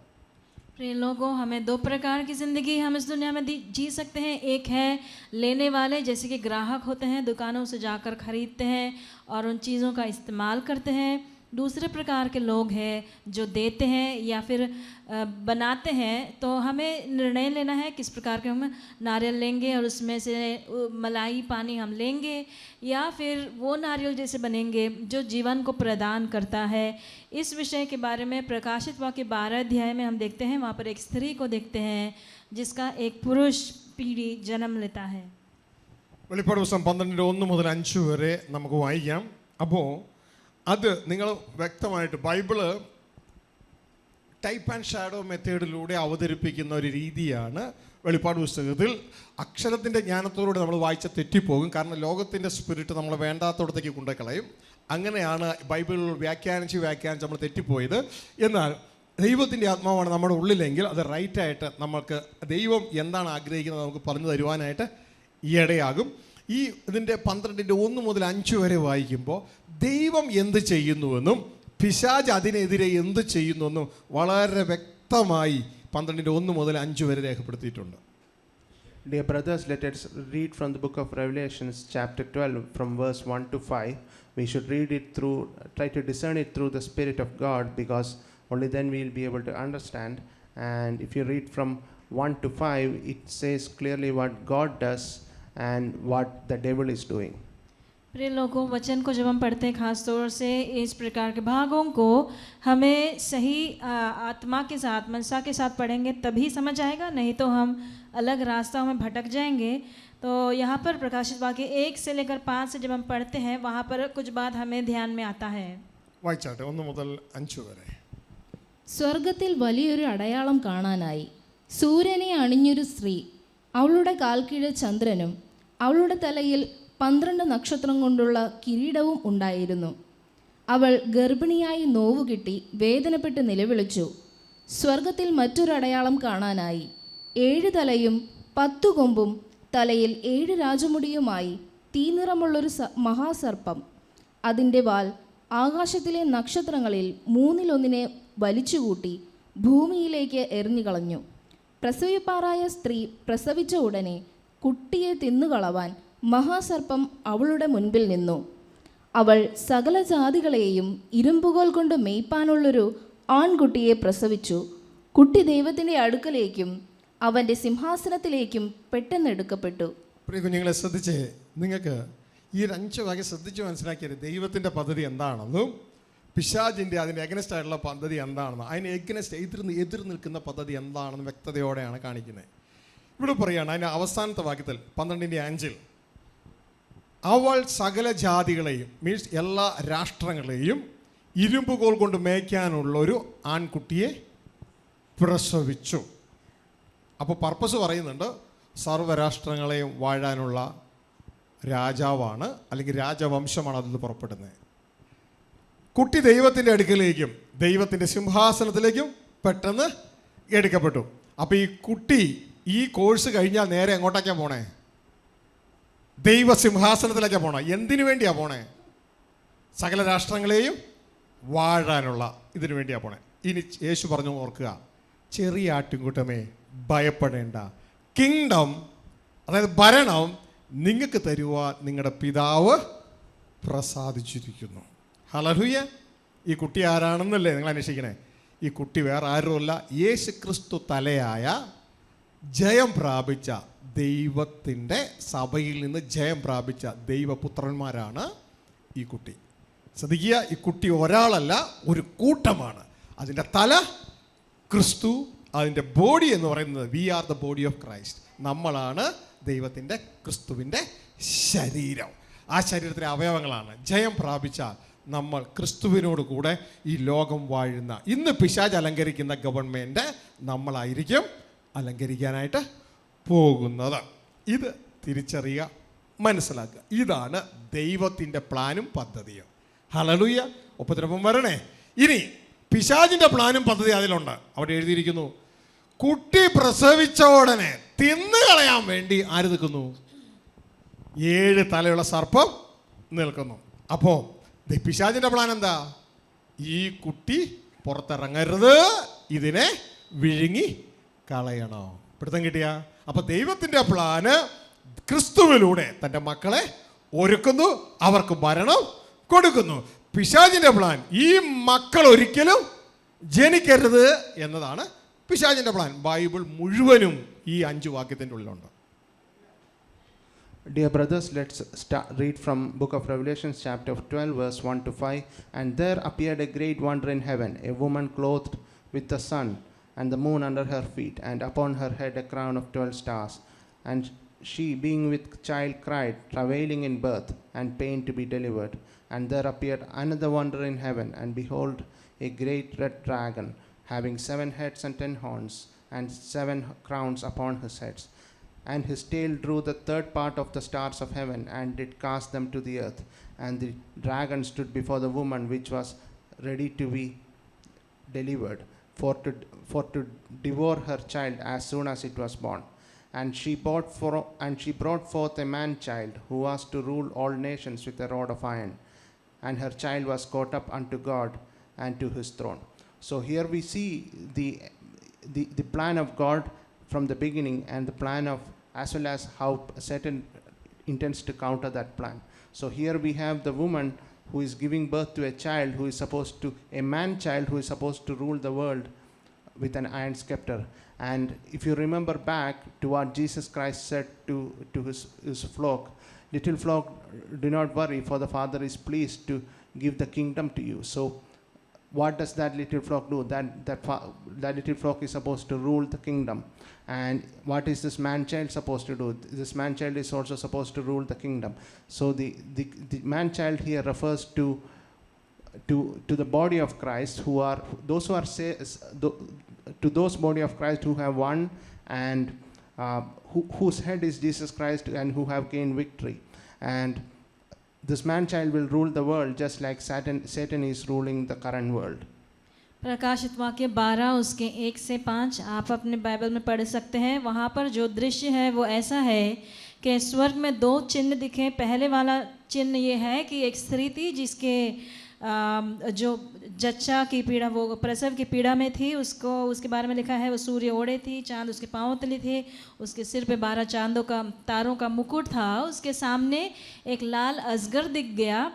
C: प्रिय लोगों, हमें दो प्रकार की ज़िंदगी हम इस दुनिया में जी सकते हैं. एक है लेने वाले, जैसे कि ग्राहक होते हैं, दुकानों से जाकर ख़रीदते हैं और उन चीज़ों का इस्तेमाल करते हैं. दूसरे प्रकार के लोग हैं जो देते हैं या फिर बनाते हैं. तो हमें निर्णय लेना है किस प्रकार के हम नारियल लेंगे और उसमें से मलाई पानी हम लेंगे, या फिर वो नारियल जैसे बनेंगे जो जीवन को प्रदान करता है. इस विषय के बारे में प्रकाशित वाक्य 12 अध्याय में हम देखते हैं. वहाँ पर एक स्त्री को देखते हैं जिसका एक पुरुष पीढ़ी जन्म लेता है.
A: വെളിപ്പാട് പുസ്തകം 12:1 മുതൽ 5 വരെ നമുക്ക് വായിക്കാം. അപ്പോൾ അത് നിങ്ങൾ വ്യക്തമായിട്ട് ബൈബിള് ടൈപ്പ് ആൻഡ് ഷാഡോ മെത്തേഡിലൂടെ അവതരിപ്പിക്കുന്ന ഒരു രീതിയാണ് വെളിപ്പാട് പുസ്തകത്തിൽ. അക്ഷരത്തിൻ്റെ ജ്ഞാനത്തോടെ നമ്മൾ വായിച്ച തെറ്റിപ്പോകും, കാരണം ലോകത്തിൻ്റെ സ്പിരിറ്റ് നമ്മൾ വേണ്ടാത്തടത്തേക്ക് കൊണ്ടുകളയും. അങ്ങനെയാണ് ബൈബിൾ വ്യാഖ്യാനിച്ച് നമ്മൾ തെറ്റിപ്പോയത്. എന്നാൽ ദൈവത്തിൻ്റെ ആത്മാവാണ് നമ്മുടെ ഉള്ളിലെങ്കിൽ അത് റൈറ്റായിട്ട് നമുക്ക് ദൈവം എന്താണ് ആഗ്രഹിക്കുന്നത് നമുക്ക് പറഞ്ഞു തരുവാനായിട്ട് ഇടയാകും. ഈ ഇതിൻ്റെ 12:1 മുതൽ 5 വരെ വായിക്കുമ്പോൾ ദൈവം എന്ത് ചെയ്യുന്നുവെന്നും പിശാച് അതിനെതിരെ എന്ത് ചെയ്യുന്നുവെന്നും വളരെ വ്യക്തമായി 12:1 മുതൽ 5 വരെ രേഖപ്പെടുത്തിയിട്ടുണ്ട്.
B: Dear brothers, let us read from the book of Revelation chapter 12 from verse 1 to 5. We should read it through, try to discern it through the Spirit of God, because only then we will be able to understand. And if you read from 1 to 5, it says clearly what God does and what the devil is doing.
C: प्रिय लोगों, वचन को जब हम पढ़ते हैं, खास तौर से इस प्रकार के भागों को हमें सही आत्मा के साथ, मनसा के साथ पढ़ेंगे तभी समझ आएगा, नहीं तो हम अलग रास्ताओं में भटक जाएंगे. तो यहाँ पर प्रकाशित वाक्य 1 से लेकर 5 से जब हम पढ़ते हैं, वहाँ पर कुछ बात हमें ध्यान में आता है.
A: വായിച്ചാട്ടെ 1 മുതൽ 5 വരെ.
D: സ്വർഗത്തിൽ വലിയൊരു അടയാളം കാണാനായി. സൂര്യനെ അണിഞ്ഞൊരു സ്ത്രീ, അവളുടെ കാൽക്കീഴ് ചന്ദ്രനും അവളുടെ തലയിൽ 12 നക്ഷത്രം കൊണ്ടുള്ള കിരീടവും ഉണ്ടായിരുന്നു. അവൾ ഗർഭിണിയായി നോവുകിട്ടി വേദനപ്പെട്ട് നിലവിളിച്ചു. സ്വർഗത്തിൽ മറ്റൊരു അടയാളം കാണാനായി. 7 തലയും 10 കൊമ്പും തലയിൽ 7 രാജമുടിയുമായി തീനിറമുള്ളൊരു മഹാസർപ്പം. അതിൻ്റെ വാൽ ആകാശത്തിലെ നക്ഷത്രങ്ങളിൽ 1/3 വലിച്ചുകൂട്ടി ഭൂമിയിലേക്ക് എറിഞ്ഞുകളഞ്ഞു. പ്രസവിപ്പാറായ സ്ത്രീ പ്രസവിച്ച ഉടനെ കുട്ടിയെ തിന്നുകളവാൻ മഹാസർപ്പം അവളുടെ മുൻപിൽ നിന്നു. അവൾ സകല ജാതികളെയും ഇരുമ്പുകോൽ കൊണ്ട് മേയ്പ്പാനുള്ളൊരു ആൺകുട്ടിയെ പ്രസവിച്ചു. കുട്ടി ദൈവത്തിൻ്റെ അടുക്കലേക്കും അവൻ്റെ സിംഹാസനത്തിലേക്കും പെട്ടെന്നെടുക്കപ്പെട്ടു.
A: പ്രിയ കുഞ്ഞുങ്ങളെ ശ്രദ്ധിച്ചേ, നിങ്ങൾക്ക് ഈ 5 വാക്യം ശ്രദ്ധിച്ച് മനസ്സിലാക്കിയത് ദൈവത്തിൻ്റെ പദ്ധതി എന്താണെന്നും പിശാചിൻ്റെ അതിൻ്റെ എഗനസ്റ്റ് ആയിട്ടുള്ള പദ്ധതി എന്താണെന്നും അതിന് എഗനസ്റ്റ് എതിർ നിൽക്കുന്ന പദ്ധതി എന്താണെന്ന് വ്യക്തതയോടെയാണ് കാണിക്കുന്നത്. ഇവിടെ പറയുകയാണ് അതിൻ്റെ അവസാനത്തെ വാക്യത്തിൽ 12:5 അവൾ സകല ജാതികളെയും, മീൻസ് എല്ലാ രാഷ്ട്രങ്ങളെയും ഇരുമ്പുകോൽ കൊണ്ട് മേയ്ക്കാനുള്ളൊരു ആൺകുട്ടിയെ പ്രസവിച്ചു. അപ്പോൾ പർപ്പസ് പറയുന്നുണ്ട്, സർവ്വരാഷ്ട്രങ്ങളെയും വാഴാനുള്ള രാജാവാണ്, അല്ലെങ്കിൽ രാജവംശമാണ് അതിൽ പുറപ്പെടുന്നത്. കുട്ടി ദൈവത്തിൻ്റെ അടുക്കലേക്കും ദൈവത്തിൻ്റെ സിംഹാസനത്തിലേക്കും പെട്ടെന്ന് എടുക്കപ്പെട്ടു. അപ്പോൾ ഈ കുട്ടി ഈ കോഴ്സ് കഴിഞ്ഞാൽ നേരെ എങ്ങോട്ടേക്കാണ് പോണേ? ദൈവസിംഹാസനത്തിലേക്കാണ് പോണേ. എന്തിനു വേണ്ടിയാണ് പോണേ? സകല രാഷ്ട്രങ്ങളെയും വാഴാനുള്ള ഇതിനു വേണ്ടിയാണ് പോണേ. ഇനി യേശു പറഞ്ഞു, ഓർക്കുക, ചെറിയ ആട്ടിൻകൂട്ടമേ ഭയപ്പെടേണ്ട, കിങ്ഡം, അതായത് ഭരണം നിങ്ങൾക്ക് തരുവാൻ നിങ്ങളുടെ പിതാവ് പ്രസാദിച്ചിരിക്കുന്നു. ഹല്ലേലൂയ. ഈ കുട്ടി ആരാണെന്നല്ലേ നിങ്ങൾ അന്വേഷിക്കണേ? ഈ കുട്ടി വേറെ ആരുമല്ല, യേശു ക്രിസ്തു തലയായ ജയം പ്രാപിച്ച ദൈവത്തിൻ്റെ സഭയിൽ നിന്ന് ജയം പ്രാപിച്ച ദൈവപുത്രന്മാരാണ് ഈ കുട്ടി. ശ്രദ്ധിക്കുക, ഈ കുട്ടി ഒരാളല്ല, ഒരു കൂട്ടമാണ്. അതിൻ്റെ തല ക്രിസ്തു, അതിൻ്റെ ബോഡി എന്ന് പറയുന്നത് we are the body of Christ. നമ്മളാണ് ദൈവത്തിൻ്റെ ക്രിസ്തുവിൻ്റെ ശരീരം. ആ ശരീരത്തിലെ അവയവങ്ങളാണ്. ജയം പ്രാപിച്ചാൽ നമ്മൾ ക്രിസ്തുവിനോട് കൂടെ ഈ ലോകം വാഴുന്ന, ഇന്ന് പിശാച് അലങ്കരിക്കുന്ന ഗവൺമെൻറ് നമ്മളായിരിക്കും അലങ്കരിക്കാനായിട്ട് പോകുന്നത്. ഇത് തിരിച്ചറിയുക, മനസ്സിലാക്കുക. ഇതാണ് ദൈവത്തിൻ്റെ പ്ലാനും പദ്ധതിയും. ഹല്ലേലൂയ. ഒപ്പത്തിനൊപ്പം വരണേ. ഇനി പിശാചിൻ്റെ പ്ലാനും പദ്ധതി അതിലുണ്ട്. അവിടെ എഴുതിയിരിക്കുന്നു, കുട്ടി പ്രസവിച്ച ഉടനെ തിന്നു കളയാൻ വേണ്ടി ആര് നിൽക്കുന്നു? 7 തലയുള്ള സർപ്പം നിൽക്കുന്നു. അപ്പോൾ പിശാചിൻ്റെ പ്ലാൻ എന്താ? ഈ കുട്ടി പുറത്തിറങ്ങരുത്, ഇതിനെ വിഴുങ്ങി കളയണോ? പിടുത്തം കിട്ടിയ? അപ്പോൾ ദൈവത്തിൻ്റെ പ്ലാന് ക്രിസ്തുവിലൂടെ തൻ്റെ മക്കളെ ഒരുക്കുന്നു, അവർക്ക് ഭരണം കൊടുക്കുന്നു. പിശാചിൻ്റെ പ്ലാൻ ഈ മക്കൾ ഒരിക്കലും ജനിക്കരുത് എന്നതാണ് പിശാചിൻ്റെ പ്ലാൻ. ബൈബിൾ മുഴുവനും ഈ 5 വാക്യത്തിൻ്റെ ഉള്ളിലുണ്ട്.
B: Dear brothers, let's read from book of Revelation chapter 12 verse 1 to 5. And there appeared a great wonder in heaven, a woman clothed with the sun and the moon under her feet, and upon her head a crown of 12 stars. And she, being with child, cried, travailing in birth and pain to be delivered. And there appeared another wonder in heaven, and behold, a great red dragon, having 7 heads and 10 horns, and 7 crowns upon his heads. And his tail drew the third part of the stars of heaven, and did cast them to the earth. And the dragon stood before the woman which was ready to be delivered, for to devour her child as soon as it was born. And she brought forth a man child, who was to rule all nations with a rod of iron. And her child was caught up unto God and to his throne. So here we see the plan of God from the beginning, and the plan of, as well as how Satan intends to counter that plan. So here we have the woman who is giving birth to a child who is supposed to, a man child who is supposed to rule the world with an iron scepter. And if you remember back to what Jesus Christ said to his flock, little flock, do not worry, for the Father is pleased to give the kingdom to you. So what does that little flock do? That little flock is supposed to rule the kingdom. And what is this man child supposed to do? This man child is also supposed to rule the kingdom. So the man child here refers to the body of Christ, who are those who are to those body of Christ who have won, and whose head is Jesus Christ, and who have gained victory. And this man child will rule the world just like Satan is ruling the current world.
C: प्रकाशित वाक्य 12 उसके 1 से 5 आप अपने Bible में पढ़ सकते हैं। वहाँ पर जो दृश्य है वो ऐसा है कि स्वर्ग में 2 चिन्ह दिखे। पहले वाला चिन्ह ये है कि एक स्त्री थी जिसके जो जच्चा की पीड़ा, वो प्रसव की पीड़ा में थी, उसके बारे में लिखा है वो सूर्य ओढ़े थी, चांद उसके पांव तले थे, उसके सिर पे 12 चांदों का तारों का मुकुट था। उसके सामने एक लाल अजगर दिख गया,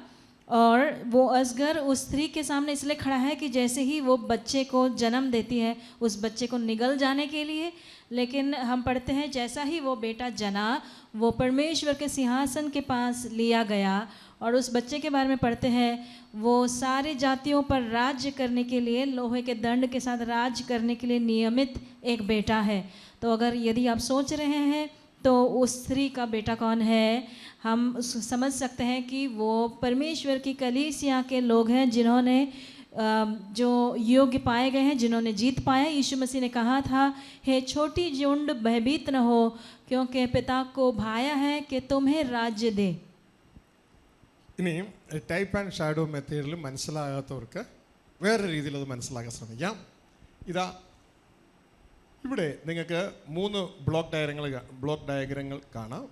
C: और वो अजगर उस स्त्री के सामने इसलिए खड़ा है कि जैसे ही वो बच्चे को जन्म देती है, उस बच्चे को निगल जाने के लिए। लेकिन हम पढ़ते हैं जैसा ही वो बेटा जना, वो परमेश्वर के सिंहासन के पास लिया गया, और उस बच्चे के बारे में पढ़ते हैं वो सारी जातियों पर राज्य करने के लिए, लोहे के दंड के साथ राज्य करने के लिए नियमित एक बेटा है। तो अगर यदि आप सोच रहे हैं तो उस स्त्री का बेटा कौन है, हम समझ सकते हैं कि वो परमेश्वर की कलीसिया के लोग हैं जिन्होंने जो योग्य पाए गए हैं, जिन्होंने जीत पाया। यीशु मसीह ने कहा था, हे छोटी झुंड भयभीत न हो, क्योंकि पिता को भाया है कि तुम्हें राज्य दे।
A: ഇനി ടൈപ്പ് ആൻഡ് ഷാഡോ മെത്തേഡിൽ മനസ്സിലാകാത്തവർക്ക് വേറെ രീതിയിൽ അത് മനസ്സിലാക്കാൻ ശ്രമിക്കാം. ഇതാ ഇവിടെ നിങ്ങൾക്ക് 3 ബ്ലോക്ക് ഡയഗ്രങ്ങൾ കാണാം.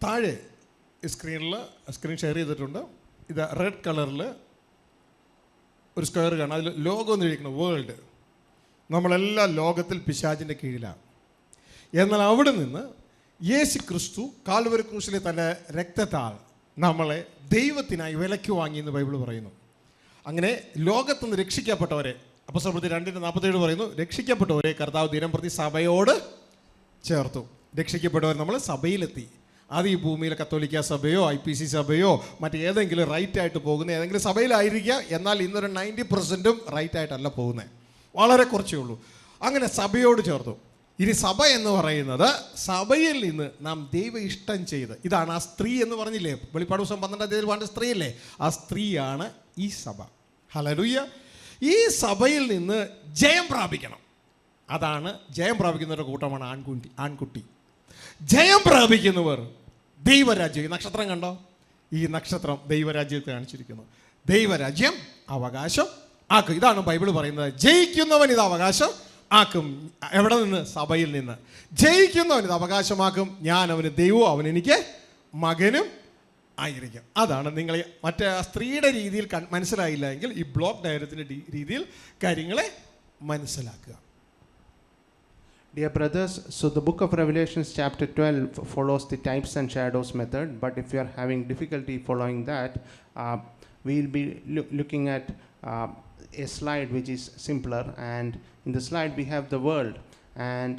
A: താഴെ സ്ക്രീൻ ഷെയർ ചെയ്തിട്ടുണ്ട്. ഇത് റെഡ് കളറിൽ ഒരു സ്ക്വയർ കാണാം. അതിൽ ലോകം എന്ന് എഴുതിയിരിക്കുന്നു, വേൾഡ്. നമ്മളെല്ലാം ലോകത്തിൽ പിശാചിൻ്റെ കീഴിലാണ്. എന്നാൽ അവിടെ നിന്ന് യേശു ക്രിസ്തു കാൽവരി ക്രൂശിലെ തൻ്റെ രക്തത്താൽ നമ്മളെ ദൈവത്തിനായി വിലയ്ക്ക് വാങ്ങി എന്ന് ബൈബിൾ പറയുന്നു. അങ്ങനെ ലോകത്തുനിന്ന് രക്ഷിക്കപ്പെട്ടവരെ, അപ്പോസ്തലപ്രവൃത്തി 2:47 പറയുന്നു, രക്ഷിക്കപ്പെട്ടവരെ കർത്താവ് ദിനംപ്രതി സഭയോട് ചേർത്തു. രക്ഷിക്കപ്പെട്ടവർ നമ്മൾ സഭയിലെത്തി. അത് ഈ ഭൂമിയിലെ കത്തോലിക്ക സഭയോ IPC സഭയോ മറ്റേതെങ്കിലും റൈറ്റായിട്ട് പോകുന്ന ഏതെങ്കിലും സഭയിലായിരിക്കുക. എന്നാൽ ഇന്നൊരു 90% റൈറ്റായിട്ടല്ല പോകുന്നത്, വളരെ കുറച്ചേ ഉള്ളൂ. അങ്ങനെ സഭയോട് ചേർത്തു. ഇനി സഭ എന്ന് പറയുന്നത് സഭയിൽ നിന്ന് നാം ദൈവ ഇഷ്ടം ചെയ്ത്, ഇതാണ് ആ സ്ത്രീ എന്ന് പറഞ്ഞില്ലേ, വെളിപ്പാട് പുസ്തകം 12 വേണ്ട സ്ത്രീയല്ലേ, ആ സ്ത്രീയാണ് ഈ സഭ. ഹല്ലേലൂയ. ഈ സഭയിൽ നിന്ന് ജയം പ്രാപിക്കണം. അതാണ് ജയം പ്രാപിക്കുന്നവരുടെ കൂട്ടമാണ് ആൺകുട്ടി. ജയം പ്രാപിക്കുന്നവർ ദൈവരാജ്യം. ഈ നക്ഷത്രം കണ്ടോ, ഈ നക്ഷത്രം ദൈവരാജ്യത്തെ കാണിച്ചിരിക്കുന്നു. ദൈവരാജ്യം അവകാശം ആക്കും. ഇതാണ് ബൈബിൾ പറയുന്നത്. ജയിക്കുന്നവൻ ഇത് അവകാശം ആക്കും. എവിടെ നിന്ന്? സഭയിൽ നിന്ന്. ജയിക്കുന്നവൻ ഇത് അവകാശമാക്കും. ഞാൻ അവന് ദൈവവും അവൻ എനിക്ക് മകനും ആയിരിക്കും. അതാണ് നിങ്ങളെ മറ്റേ സ്ത്രീയുടെ രീതിയിൽ മനസ്സിലായില്ല എങ്കിൽ ഈ ബ്ലോക്ക് ഡയഗ്രത്തിൻ്റെ രീതിയിൽ കാര്യങ്ങളെ മനസ്സിലാക്കുക.
B: Dear brothers, so the book of Revelations chapter 12 follows the types and shadows method, but if you are having difficulty following that, we'll be looking at a slide which is simpler, and in the slide we have the world, and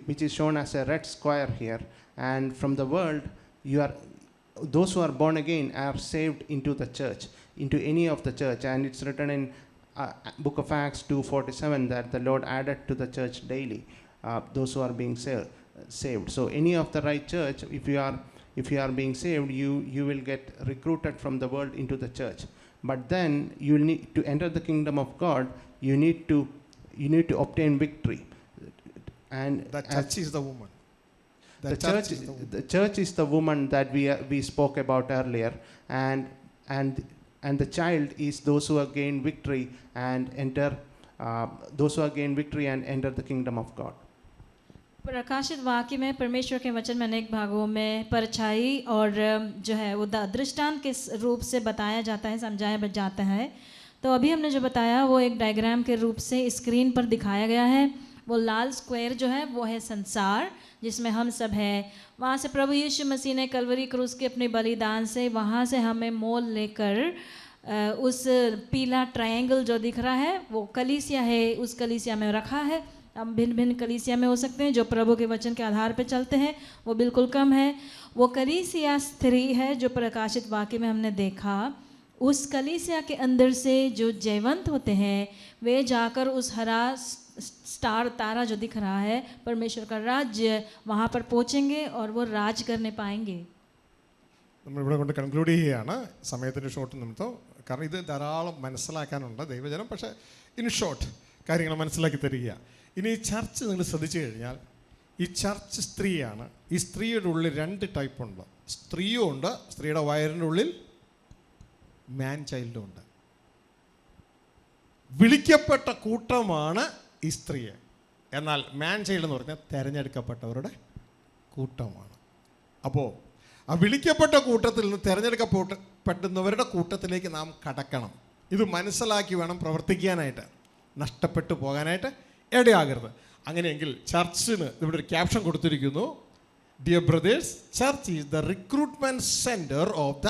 B: which is shown as a red square here, and from the world those who are born again are saved into the church, into any of the church, and it's written in book of Acts 2:47 that the Lord added to the church daily those who are being saved. So any of the right church, if you are being saved, you will get recruited from the world into the church. But then you need to enter the kingdom of God. You need to obtain victory. And
A: The church is the woman.
B: The church is the woman that we spoke about earlier, and the child is those who have gained victory and enter the kingdom of God.
C: प्रकाशित वाक्य में परमेश्वर के वचन में अनेक भागों में परछाई और जो है वो दृष्टांत के रूप से बताया जाता है, समझाया जाता है. तो अभी हमने जो बताया वो एक डायग्राम के रूप से स्क्रीन पर दिखाया गया है. वो लाल स्क्वायर जो है वो है संसार, जिसमें हम सब हैं. वहाँ से प्रभु यीशु मसीह ने कलवरी क्रूस के अपने बलिदान से वहाँ से हमें मोल लेकर उस पीला ट्रायंगल जो दिख रहा है वो कलीसिया है, उस कलीसिया में रखा है. हम भिन्न भिन्न कलीसिया में हो सकते हैं जो प्रभु के वचन के आधार पर चलते हैं, वो बिल्कुल कम है. वो कलीसिया स्त्री है जो प्रकाशित वाक्य में हमने देखा. उस कलीसिया के अंदर से जो जयवंत होते हैं वे जाकर उस हरा स्टार तारा जो दिख रहा है परमेश्वर का राज्य वहाँ पर पहुँचेंगे और वो राज करने पाएंगे.
A: നമ്മളിവിടെ കൊണ്ട് കൺക്ലൂഡ് ചെയ്യുകയാണ് സമയത്തിൻ്റെ ഷോർട്ട് നിമിത്തം. കാരണം ഇത് ധാരാളം മനസ്സിലാക്കാനുണ്ട് ദൈവജനം. പക്ഷേ ഇൻ ഷോർട്ട് കാര്യങ്ങൾ മനസ്സിലാക്കി തരിക. ഇനി ഈ ചർച്ച് നിങ്ങൾ ശ്രദ്ധിച്ചു കഴിഞ്ഞാൽ ഈ ചർച്ച് സ്ത്രീയാണ്. ഈ സ്ത്രീയുടെ ഉള്ളിൽ 2 ടൈപ്പ് ഉണ്ട്. സ്ത്രീയും ഉണ്ട്, സ്ത്രീയുടെ വയറിൻ്റെ ഉള്ളിൽ മാൻ ചൈൽഡും ഉണ്ട്. വിളിക്കപ്പെട്ട കൂട്ടമാണ് ഈ സ്ത്രീയെ. എന്നാൽ മാൻ ചൈൽഡ് എന്ന് പറഞ്ഞാൽ തിരഞ്ഞെടുക്കപ്പെട്ടവരുടെ കൂട്ടമാണ്. അപ്പോൾ ആ വിളിക്കപ്പെട്ട കൂട്ടത്തിൽ നിന്ന് തിരഞ്ഞെടുക്കപ്പെടുന്നവരുടെ കൂട്ടത്തിലേക്ക് നാം കടക്കണം. ഇത് മനസ്സിലാക്കി വേണം പ്രവർത്തിക്കാനായിട്ട്, നഷ്ടപ്പെട്ടു പോകാനായിട്ട് ഇടയാകരുത്. അങ്ങനെയെങ്കിൽ ചർച്ചിന് ഇവിടെ ഒരു ക്യാപ്ഷൻ കൊടുത്തിരിക്കുന്നു, dear brothers, church is the recruitment centre of the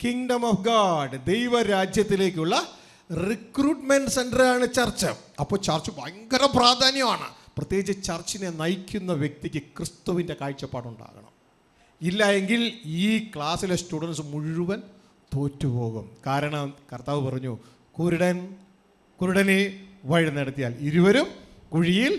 A: kingdom of God. ദൈവരാജ്യത്തിലേക്കുള്ള റിക്രൂട്ട്മെൻറ്റ് സെൻറ്ററാണ് ചർച്ച്. അപ്പോൾ ചർച്ച് ഭയങ്കര പ്രാധാന്യമാണ്. പ്രത്യേകിച്ച് ചർച്ചിനെ നയിക്കുന്ന വ്യക്തിക്ക് ക്രിസ്തുവിൻ്റെ കാഴ്ചപ്പാടുണ്ടാകണം. ഇല്ല എങ്കിൽ ഈ ക്ലാസ്സിലെ സ്റ്റുഡൻസ് മുഴുവൻ തോറ്റുപോകും. കാരണം കർത്താവ് പറഞ്ഞു, കുരുടനെ വഴി നടത്തിയാൽ ഇരുവരും കുഴിയിൽ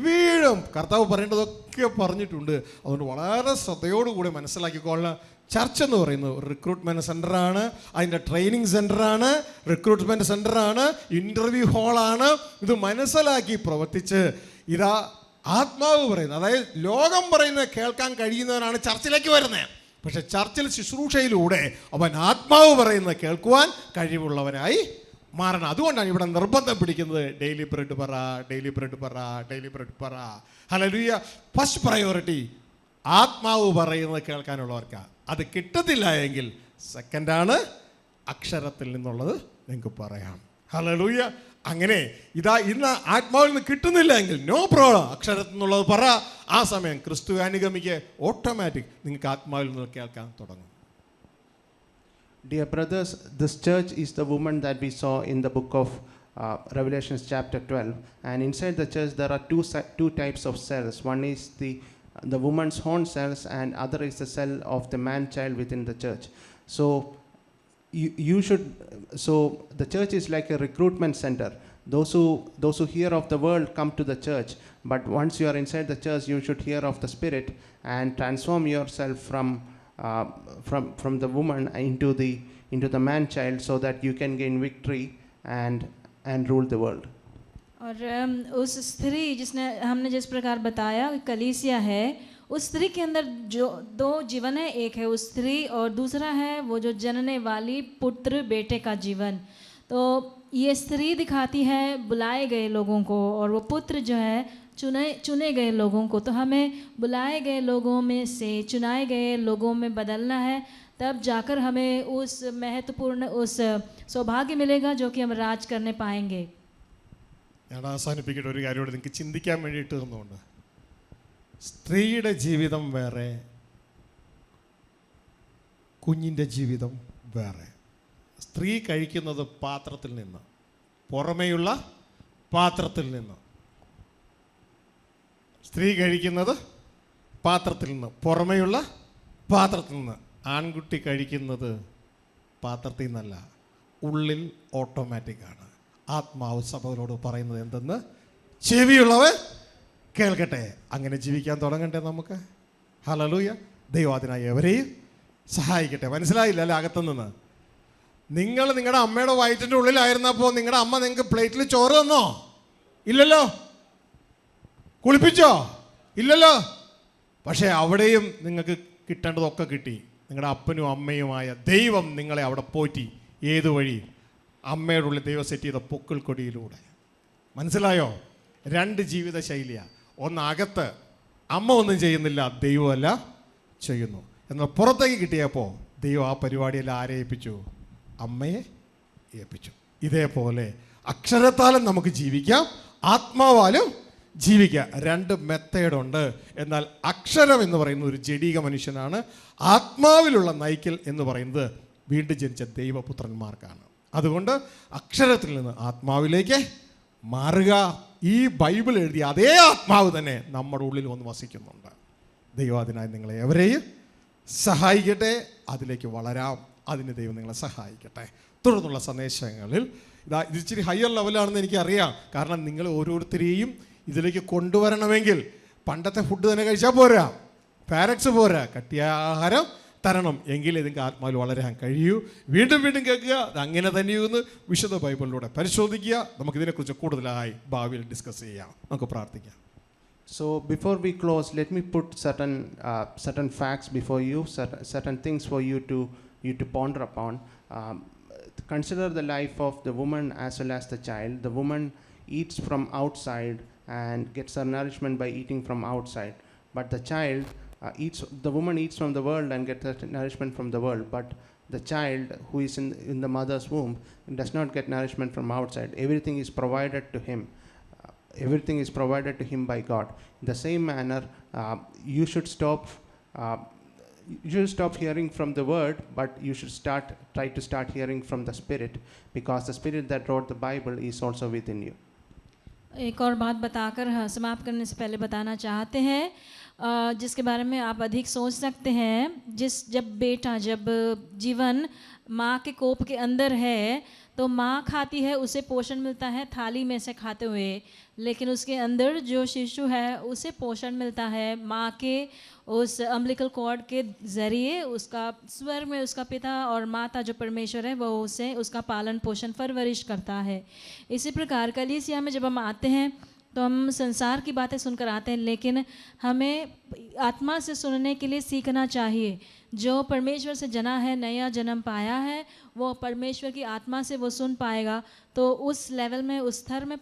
A: വീഴും. കർത്താവ് പറയേണ്ടതൊക്കെ പറഞ്ഞിട്ടുണ്ട്. അതുകൊണ്ട് വളരെ ശ്രദ്ധയോടുകൂടി മനസ്സിലാക്കിക്കൊള്ളാം. ചർച്ച് എന്ന് പറയുന്നത് ഒരു റിക്രൂട്ട്മെൻറ്റ് സെൻ്ററാണ്, അതിൻ്റെ ട്രെയിനിങ് സെൻ്ററാണ്, റിക്രൂട്ട്മെൻറ്റ് സെൻ്ററാണ്, ഇൻ്റർവ്യൂ ഹാളാണ്. ഇത് മനസ്സിലാക്കി പ്രവർത്തിച്ച് ഇതാ ആത്മാവ് പറയുന്നത്, അതായത് ലോകം പറയുന്നത് കേൾക്കാൻ കഴിയുന്നവനാണ് ചർച്ചിലേക്ക് വരുന്നത്. പക്ഷെ ചർച്ചിൽ ശുശ്രൂഷയിലൂടെ അവൻ ആത്മാവ് പറയുന്നത് കേൾക്കുവാൻ കഴിവുള്ളവനായി മാറണം. അതുകൊണ്ടാണ് ഇവിടെ നിർബന്ധം പിടിക്കുന്നത് ഡെയിലി ബ്രെഡ് പറ, ഡെയിലി ബ്രെഡ് പറ, ഡെയിലി ബ്രെഡ് പറ. ഹല്ലേലൂയ. ഫസ്റ്റ് പ്രയോറിറ്റി ആത്മാവ് പറയുന്നത് കേൾക്കാനുള്ളവർക്കാണ്. അത് കിട്ടത്തില്ല എങ്കിൽ സെക്കൻഡാണ് അക്ഷരത്തിൽ നിന്നുള്ളത് നിങ്ങൾക്ക് പറയാം. ഹല്ലേലൂയ. അങ്ങനെ ഇതാ ഇന്ന് ആത്മാവിൽ നിന്ന് കിട്ടുന്നില്ല എങ്കിൽ നോ പ്രോബ്ലം, അക്ഷരത്തിൽ നിന്നുള്ളത് പറ. ആ സമയം ക്രിസ്തുവാനുഗമിക്ക് ഓട്ടോമാറ്റിക് നിങ്ങൾക്ക് ആത്മാവിൽ നിന്ന് കേൾക്കാൻ തുടങ്ങും.
B: Dear brothers, this church is the woman that we saw in the book of Revelations chapter 12, and inside the church there are two types of cells. One is the woman's own cells, and other is the cell of the man child within the church. So so the church is like a recruitment center. Those who hear of the world come to the church, but once you are inside the church you should hear of the Spirit and transform yourself from the woman into the man child, so that you can gain victory and rule the world.
C: और उस स्त्री जिसने हमने जिस प्रकार बताया कलीसिया है, उस स्त्री के अंदर जो दो जीवन है, एक है उस स्त्री और दूसरा है वो जो जनने वाली पुत्र बेटे का जीवन. तो ये स्त्री दिखाती है बुलाए गए लोगों को, और वो पुत्र जो है चुने गए लोगों को. तो हमें बुलाए गए लोगों में से चुनाए गए लोगों में बदलना है, तब जाकर हमें उस महत्वपूर्ण उस सौभाग्य मिलेगा जो कि हम राज करने पाएंगे.
A: ഞാൻ അവസാനിപ്പിക്കട്ടെ ഒരു കാര്യത്തോട് നിങ്ങൾക്ക് ചിന്തിക്കാൻ വേണ്ടിയിട്ട് തന്നുകൊണ്ട്. സ്ത്രീയുടെ ജീവിതം വേറെ, കുഞ്ഞിൻ്റെ ജീവിതം വേറെ. സ്ത്രീ കഴിക്കുന്നത് പാത്രത്തിൽ നിന്ന്, പുറമേയുള്ള പാത്രത്തിൽ നിന്ന്. സ്ത്രീ കഴിക്കുന്നത് പാത്രത്തിൽ നിന്ന്, പുറമേയുള്ള പാത്രത്തിൽ നിന്ന്. ആൺകുട്ടി കഴിക്കുന്നത് പാത്രത്തിൽ നിന്നല്ല, ഉള്ളിൽ ഓട്ടോമാറ്റിക്കാണ്. ആത്മാവ് സഭകളോട് പറയുന്നത് എന്തെന്ന് ചെവിയുള്ളവൻ കേൾക്കട്ടെ. അങ്ങനെ ജീവിക്കാൻ തുടങ്ങണ്ടേ നമുക്ക്? ഹല്ലേലൂയ. ദൈവം അതിനായി എവരെയും സഹായിക്കട്ടെ. മനസ്സിലായില്ല അല്ലേ? അകത്തുനിന്ന് നിങ്ങൾ നിങ്ങളുടെ അമ്മയുടെ വയറ്റിൻ്റെ ഉള്ളിലായിരുന്നപ്പോൾ നിങ്ങളുടെ അമ്മ നിങ്ങൾക്ക് പ്ലേറ്റിൽ ചോറ് തന്നോ? ഇല്ലല്ലോ. കുളിപ്പിച്ചോ? ഇല്ലല്ലോ. പക്ഷേ അവിടെയും നിങ്ങൾക്ക് കിട്ടേണ്ടതൊക്കെ കിട്ടി. നിങ്ങളുടെ അപ്പനും അമ്മയുമായ ദൈവം നിങ്ങളെ അവിടെ പോറ്റി. ഏത് വഴി? അമ്മയുടെ ഉള്ളിൽ ദൈവം സെറ്റ് ചെയ്ത പൊക്കിൾ കൊടിയിലൂടെ. മനസ്സിലായോ? രണ്ട് ജീവിത ശൈലിയാണ്. ഒന്ന് അകത്ത് അമ്മ ഒന്നും ചെയ്യുന്നില്ല, ദൈവമല്ല ചെയ്യുന്നു. എന്നാൽ പുറത്തേക്ക് കിട്ടിയപ്പോൾ ദൈവം ആ പരിപാടിയെല്ലാം ആരെ ഏൽപ്പിച്ചു? അമ്മയെ ഏൽപ്പിച്ചു. ഇതേപോലെ അക്ഷരത്താലും നമുക്ക് ജീവിക്കാം, ആത്മാവാലും ജീവിക്കാം. രണ്ട് മെത്തേഡുണ്ട്. എന്നാൽ അക്ഷരം എന്ന് പറയുന്നത് ഒരു ജഡീക മനുഷ്യനാണ്. ആത്മാവിലുള്ള നയിക്കൽ എന്ന് പറയുന്നത് വീണ്ടും ജനിച്ച ദൈവപുത്രന്മാർക്കാണ്. അതുകൊണ്ട് അക്ഷരത്തിൽ നിന്ന് ആത്മാവിലേക്ക് മാറുക. ഈ ബൈബിൾ എഴുതിയ അതേ ആത്മാവ് തന്നെ നമ്മുടെ ഉള്ളിൽ വന്ന് വസിക്കുന്നുണ്ട്. ദൈവം അതിനായി നിങ്ങളെ എവരെയും സഹായിക്കട്ടെ. അതിലേക്ക് വളരാം. അതിന് ദൈവം നിങ്ങളെ സഹായിക്കട്ടെ. തുടർന്നുള്ള സന്ദേശങ്ങളിൽ ഇത് ഇച്ചിരി ഹയർ ലെവലാണെന്ന് എനിക്കറിയാം. കാരണം നിങ്ങൾ ഓരോരുത്തരെയും ഇതിലേക്ക് കൊണ്ടുവരണമെങ്കിൽ പണ്ടത്തെ ഫുഡ് തന്നെ കഴിച്ചാൽ പോരാ, പാരക്സ് പോരാ, കട്ടിയാഹാരം തരണം. എങ്കിലേ നിങ്ങൾക്ക് ആത്മാവിൽ വളരാൻ കഴിയൂ. വീണ്ടും വീണ്ടും കേൾക്കുക. അത് അങ്ങനെ തന്നെയെന്ന് വിശുദ്ധ ബൈബിളിലൂടെ പരിശോധിക്കുക. നമുക്കിതിനെക്കുറിച്ച് കൂടുതലായി ഭാവിയിൽ ഡിസ്കസ് ചെയ്യാം. നമുക്ക് പ്രാർത്ഥിക്കാം.
B: So before we close, let me put certain facts before you, certain things for you to ponder upon. Consider the life of the woman as well as the child. The woman eats from outside and gets her nourishment by eating from outside, but the woman eats from the world and gets her nourishment from the world, but the child who is in the mother's womb does not get nourishment from outside. Everything is provided to him. Everything is provided to him by God. In the same manner, you should stop hearing from the word, but you should try to start hearing from the Spirit, because the Spirit that wrote the Bible is also within you.
C: एक और बात बताकर समाप्त करने से पहले बताना चाहते हैं, जिसके बारे में आप अधिक सोच सकते हैं. जब जीवन माँ के कोप के अंदर है तो माँ खाती है, उसे पोषण मिलता है थाली में से खाते हुए, लेकिन उसके अंदर जो शिशु है उसे पोषण मिलता है माँ के उस अम्बिलिकल कॉर्ड के ज़रिए। उसका स्वर में उसका पिता और माता जो परमेश्वर है वो उसे उसका पालन पोषण परवरिश करता है। इसी प्रकार कलीसिया में जब हम आते हैं तो हम संसार की बातें सुनकर आते हैं, लेकिन हमें आत्मा से सुनने के लिए सीखना चाहिए। जो परमेश्वर से जना है, नया जन्म पाया है, वो परमेश्वर की आत्मा से वो सुन पाएगा। तो उस लेवल में, उस स्तर में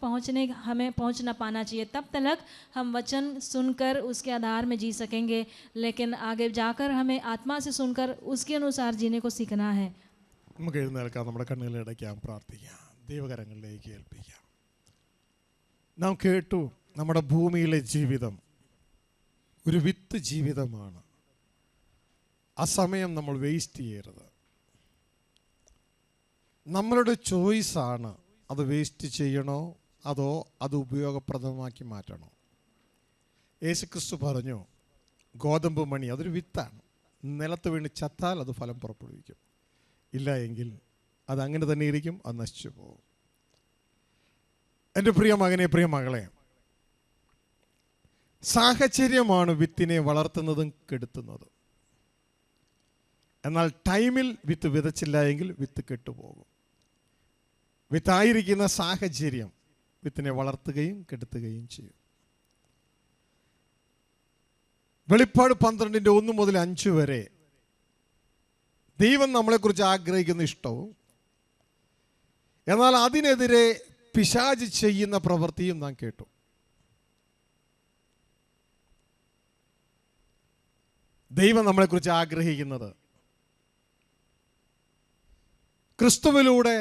C: हमें पहुंचना पाना चाहिए। तब तक हम वचन सुनकर उसके आधार में जी सकेंगे, लेकिन आगे जाकर हमें आत्मा से सुनकर उसके अनुसार जीने को सीखना है।
A: നമുക്ക് എഴുന്നേൽക്കാം, നമ്മുടെ കണ്ണുകളടയ്ക്കാം, പ്രാർത്ഥിക്കാം, ദൈവകരങ്ങളിലേക്ക് ഏൽപ്പിക്കാം. നാം കേട്ടു, നമ്മുടെ ഭൂമിയിലെ ജീവിതം ഒരു വിത്ത് ജീവിതമാണ്. ആ സമയം നമ്മൾ വേസ്റ്റ് ചെയ്യരുത്. നമ്മളുടെ ചോയ്സാണ് അത് വേസ്റ്റ് ചെയ്യണോ അതോ അത് ഉപയോഗപ്രദമാക്കി മാറ്റണോ. യേശുക്രിസ്തു പറഞ്ഞു, ഗോതമ്പ് മണി അതൊരു വിത്താണ്, നിലത്ത് വീണ് ചത്താൽ അത് ഫലം പുറപ്പെടുവിക്കും, ഇല്ല എങ്കിൽ അത് അങ്ങനെ തന്നെ ഇരിക്കും, അത് നശിച്ചു പോകും. എൻ്റെ പ്രിയ മകനെ, പ്രിയ മകളെ, സാഹചര്യമാണ് വിത്തിനെ വളർത്തുന്നതും കെടുത്തുന്നതും. എന്നാൽ ടൈമിൽ വിത്ത് വിതച്ചില്ല എങ്കിൽ വിത്ത് കെട്ടുപോകും. വിത്തായിരിക്കുന്ന സാഹചര്യം വിത്തിനെ വളർത്തുകയും കെടുത്തുകയും ചെയ്യും. വെളിപ്പാട് 12:1 മുതൽ 5 വരെ ദൈവം നമ്മളെക്കുറിച്ച് ആഗ്രഹിക്കുന്ന ഇഷ്ടവും എന്നാൽ അതിനെതിരെ പിശാച് ചെയ്യുന്ന പ്രവൃത്തിയും നാം കേട്ടു. ദൈവം നമ്മളെക്കുറിച്ച് ആഗ്രഹിക്കുന്നത് ക്രിസ്തുവിലൂടെ,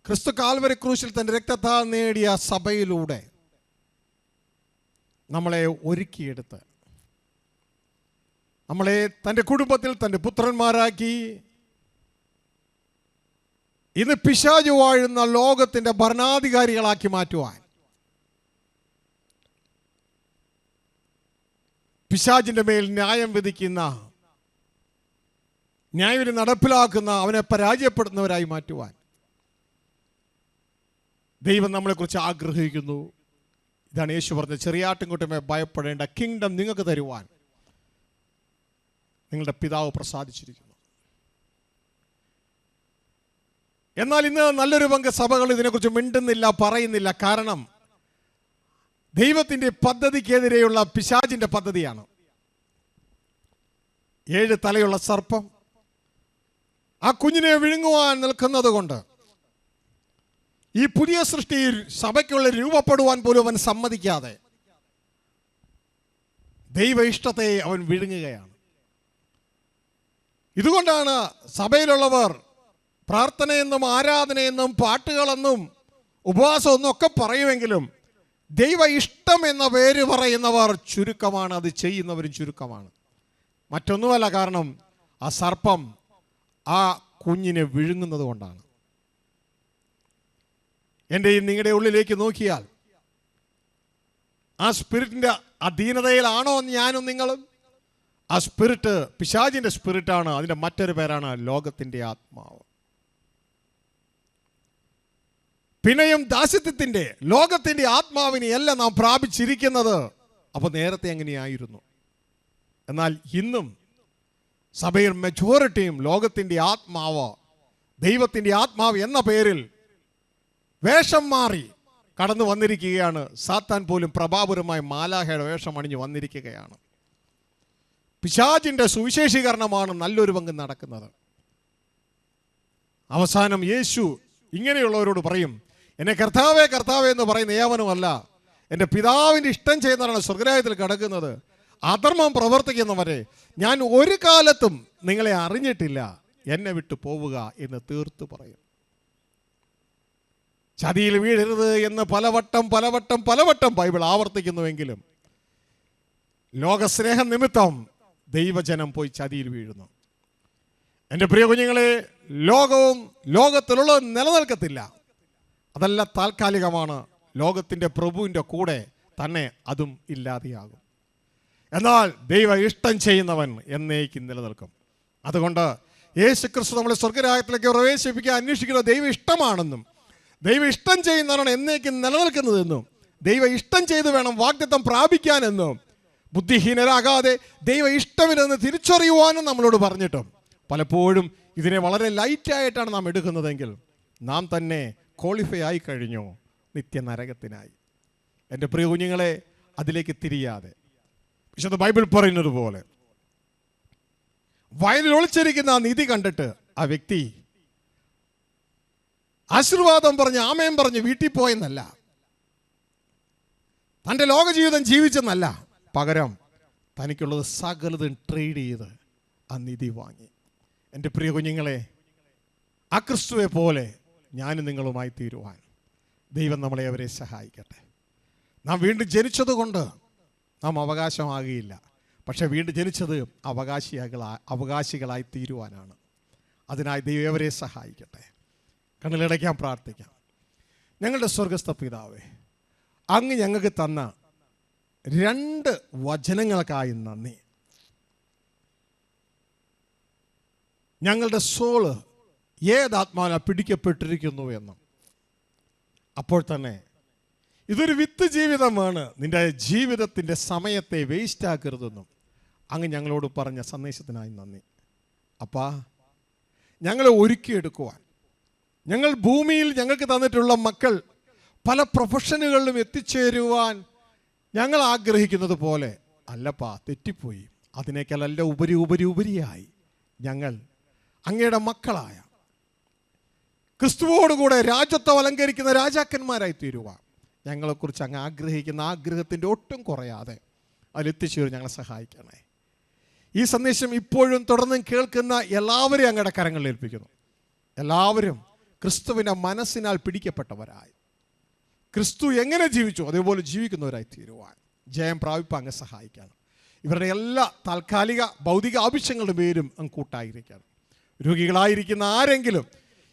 A: ക്രിസ്തു കാൽവരി ക്രൂശിൽ തൻ്റെ രക്തത്താൽ നേടിയ സഭയിലൂടെ നമ്മളെ ഒരുക്കിയെടുത്ത് നമ്മളെ തൻ്റെ കുടുംബത്തിൽ തൻ്റെ പുത്രന്മാരാക്കി ഇന്ന് പിശാച് വാഴുന്ന ലോകത്തിൻ്റെ ഭരണാധികാരികളാക്കി മാറ്റുവാൻ, പിശാചിൻ്റെ മേൽ ന്യായം വിധിക്കുന്ന, ന്യായവിധി നടപ്പിലാക്കുന്ന, അവനെ പരാജയപ്പെടുന്നവരായി മാറ്റുവാൻ ദൈവം നമ്മളെക്കുറിച്ച് ആഗ്രഹിക്കുന്നു. ഇതാണ് യേശു പറഞ്ഞ, ചെറിയാട്ടിൻകുട്ടമേ ഭയപ്പെടേണ്ട, കിങ്ഡം നിങ്ങൾക്ക് തരുവാൻ നിങ്ങളുടെ പിതാവ് പ്രസാദിച്ചിരിക്കുന്നു. എന്നാൽ ഇന്ന് നല്ലൊരു പങ്ക് സഭകൾ ഇതിനെക്കുറിച്ച് മിണ്ടുന്നില്ല, പറയുന്നില്ല. കാരണം ദൈവത്തിൻ്റെ പദ്ധതിക്കെതിരെയുള്ള പിശാചിൻ്റെ പദ്ധതിയാണ്. 7 തലയുള്ള സർപ്പം ആ കുഞ്ഞിനെ വിഴുങ്ങുവാൻ നിൽക്കുന്നത് കൊണ്ട് ഈ പുതിയ സൃഷ്ടിയിൽ സഭയ്ക്കുള്ള രൂപപ്പെടുവാൻ പോലും അവൻ സമ്മതിക്കാതെ ദൈവ ഇഷ്ടത്തെ അവൻ വിഴുങ്ങുകയാണ്. ഇതുകൊണ്ടാണ് സഭയിലുള്ളവർ പ്രാർത്ഥനയെന്നും ആരാധനയെന്നും പാട്ടുകളെന്നും ഉപവാസമെന്നും ഒക്കെ പറയുമെങ്കിലും ദൈവ ഇഷ്ടം എന്ന പേര് പറയുന്നവർ ചുരുക്കമാണ്, അത് ചെയ്യുന്നവരും ചുരുക്കമാണ്. മറ്റൊന്നുമല്ല, കാരണം ആ സർപ്പം ആ കുഞ്ഞിനെ വിഴുങ്ങുന്നത് കൊണ്ടാണ്. എൻ്റെയും നിങ്ങളുടെ ഉള്ളിലേക്ക് നോക്കിയാൽ ആ സ്പിരിറ്റിൻ്റെ അധീനതയിലാണോ ഞാനും നിങ്ങളും? ആ സ്പിരിറ്റ് പിശാചിൻ്റെ സ്പിരിറ്റാണ്. അതിൻ്റെ മറ്റൊരു പേരാണ് ലോകത്തിൻ്റെ ആത്മാവ്. പിന്നെയും ദാസ്യത്വത്തിൻ്റെ, ലോകത്തിൻ്റെ ആത്മാവിനെ അല്ല നാം പ്രാപിച്ചിരിക്കുന്നത്. അപ്പോൾ നേരത്തെ എങ്ങനെയായിരുന്നു? എന്നാൽ ഇന്നും സഭയിൽ മെജോറിറ്റിയും ലോകത്തിൻ്റെ ആത്മാവ്, ദൈവത്തിൻ്റെ ആത്മാവ് എന്ന പേരിൽ വേഷം മാറി കടന്നു വന്നിരിക്കുകയാണ്. സാത്താൻ പോലും പ്രഭാപുരമായ മാലാഹയുടെ വേഷം അണിഞ്ഞു വന്നിരിക്കുകയാണ്. പിശാചിൻ്റെ സുവിശേഷീകരണമാണ് നല്ലൊരു പങ്ക് നടക്കുന്നത്. അവസാനം യേശു ഇങ്ങനെയുള്ളവരോട് പറയും, എന്നെ കർത്താവേ കർത്താവേ എന്ന് പറയുന്ന ഏവനുമല്ല, എൻ്റെ പിതാവിൻ്റെ ഇഷ്ടം ചെയ്യുന്നവരാണ് സ്വർഗ്ഗരാജ്യത്തിൽ കിടക്കുന്നത്. അധർമ്മം പ്രവർത്തിക്കുന്നവരെ ഞാൻ ഒരു കാലത്തും നിങ്ങളെ അറിഞ്ഞിട്ടില്ല, എന്നെ വിട്ടു പോവുക എന്ന് തീർത്തു പറയും. ചതിയിൽ വീഴരുത് എന്ന് പലവട്ടം ബൈബിൾ ആവർത്തിക്കുന്നുവെങ്കിലും ലോകസ്നേഹം നിമിത്തം ദൈവജനം പോയി ചതിയിൽ വീഴുന്നു. എൻ്റെ പ്രിയ കുഞ്ഞുങ്ങളെ, ലോകവും ലോകത്തിലുള്ളത് നിലനിൽക്കത്തില്ല. അതല്ല താൽക്കാലികമാണ്. ലോകത്തിൻ്റെ പ്രഭുവിൻ്റെ കൂടെ തന്നെ അതും ഇല്ലാതെയാകും. എന്നാൽ ദൈവ ഇഷ്ടം ചെയ്യുന്നവൻ എന്നേക്കും നിലനിൽക്കും. അതുകൊണ്ട് യേശു ക്രിസ്തു നമ്മളെ സ്വർഗരാജ്യത്തിലേക്ക് പ്രവേശിപ്പിക്കാൻ അന്വേഷിക്കുന്ന ദൈവ ഇഷ്ടമാണെന്നും ദൈവ ഇഷ്ടം ചെയ്യുന്നതാണ് എന്നേക്കും നിലനിൽക്കുന്നതെന്നും ദൈവ ഇഷ്ടം ചെയ്ത് വേണം വാഗ്ദത്തം പ്രാപിക്കാനെന്നും ബുദ്ധിഹീനരാകാതെ ദൈവ ഇഷ്ടമില്ലെന്ന് തിരിച്ചറിയുവാനും നമ്മളോട് പറഞ്ഞിട്ടും പലപ്പോഴും ഇതിനെ വളരെ ലൈറ്റായിട്ടാണ് നാം എടുക്കുന്നതെങ്കിൽ നാം തന്നെ ക്വാളിഫൈ ആയി കഴിഞ്ഞു നിത്യനരകത്തിനായി. എൻ്റെ പ്രിയ കുഞ്ഞുങ്ങളെ, അതിലേക്ക് തിരിയാതെ വിശുദ്ധ ബൈബിൾ പറയുന്നത് പോലെ വയലിൽ ഒളിച്ചിരിക്കുന്ന ആ നിധി കണ്ടിട്ട് ആ വ്യക്തി ആശീർവാദം പറഞ്ഞ് ആമേൻ പറഞ്ഞ് വീട്ടിൽ പോയെന്നല്ല, തൻ്റെ ലോകജീവിതം ജീവിച്ചെന്നല്ല, പകരം തനിക്കുള്ളത് സകലതും ട്രേഡ് ചെയ്ത് ആ നിധി വാങ്ങി. എൻ്റെ പ്രിയ കുഞ്ഞുങ്ങളെ, ആ ക്രിസ്തുവെ പോലെ ഞാനും നിങ്ങളുമായി തീരുവാൻ ദൈവം നമ്മളെ അവരെ സഹായിക്കട്ടെ. നാം വീണ്ടും ജനിച്ചതുകൊണ്ട് നാം അവകാശമാകില്ല, പക്ഷെ വീണ്ടും ജനിച്ചത് അവകാശികളായി തീരുവാനാണ്. അതിനായി ദൈവം അവരെ സഹായിക്കട്ടെ. കണ്ണിലടയ്ക്കാൻ പ്രാർത്ഥിക്കാം. ഞങ്ങളുടെ സ്വർഗസ്ഥ പിതാവേ, അങ്ങ് ഞങ്ങൾക്ക് തന്ന 2 വചനങ്ങൾക്കായി നന്ദി. ഞങ്ങളുടെ സോള് ഏതാത്മാവിന പിടിക്കപ്പെട്ടിരിക്കുന്നു എന്നും അപ്പോൾ തന്നെ ഇതൊരു വിത്ത് ജീവിതമാണ്, നിന്റെ ജീവിതത്തിൻ്റെ സമയത്തെ വേസ്റ്റ് ആക്കരുതെന്നും അങ്ങ് ഞങ്ങളോട് പറഞ്ഞ സന്ദേശത്തിനായി നന്ദി. അപ്പാ, ഞങ്ങളെ ഒരുക്കിയെടുക്കുവാൻ, ഞങ്ങൾ ഭൂമിയിൽ ഞങ്ങൾക്ക് തന്നിട്ടുള്ള മക്കൾ പല പ്രൊഫഷനുകളിലും എത്തിച്ചേരുവാൻ ഞങ്ങൾ ആഗ്രഹിക്കുന്നത് പോലെ അല്ലപ്പാ, തെറ്റിപ്പോയി. അതിനേക്കാളല്ല ഉപരിയായി ഞങ്ങൾ അങ്ങയുടെ മക്കളായ ക്രിസ്തുവോടുകൂടെ രാജ്യത്വം അലങ്കരിക്കുന്ന രാജാക്കന്മാരായി തീരുവാൻ ഞങ്ങളെക്കുറിച്ച് അങ്ങ് ആഗ്രഹിക്കുന്ന ആഗ്രഹത്തിൻ്റെ ഒട്ടും കുറയാതെ അതിലെത്തിച്ചേരും ഞങ്ങളെ സഹായിക്കണേ. ഈ സന്ദേശം ഇപ്പോഴും തുടർന്നും കേൾക്കുന്ന എല്ലാവരെയും അങ്ങയുടെ കരങ്ങളിൽ ഏൽപ്പിക്കുന്നു. എല്ലാവരും ക്രിസ്തുവിൻ്റെ മനസ്സിനാൽ പിടിക്കപ്പെട്ടവരായി ക്രിസ്തു എങ്ങനെ ജീവിച്ചു അതേപോലെ ജീവിക്കുന്നവരായി തീരുവാൻ ജയം പ്രാപിപ്പാൻ അങ്ങ് സഹായിക്കണം. ഇവരുടെ എല്ലാ താൽക്കാലിക ഭൗതിക ആവശ്യങ്ങളുടെ പേരും അങ്ങ് കൂട്ടായിരിക്കണം. രോഗികളായിരിക്കുന്ന ആരെങ്കിലും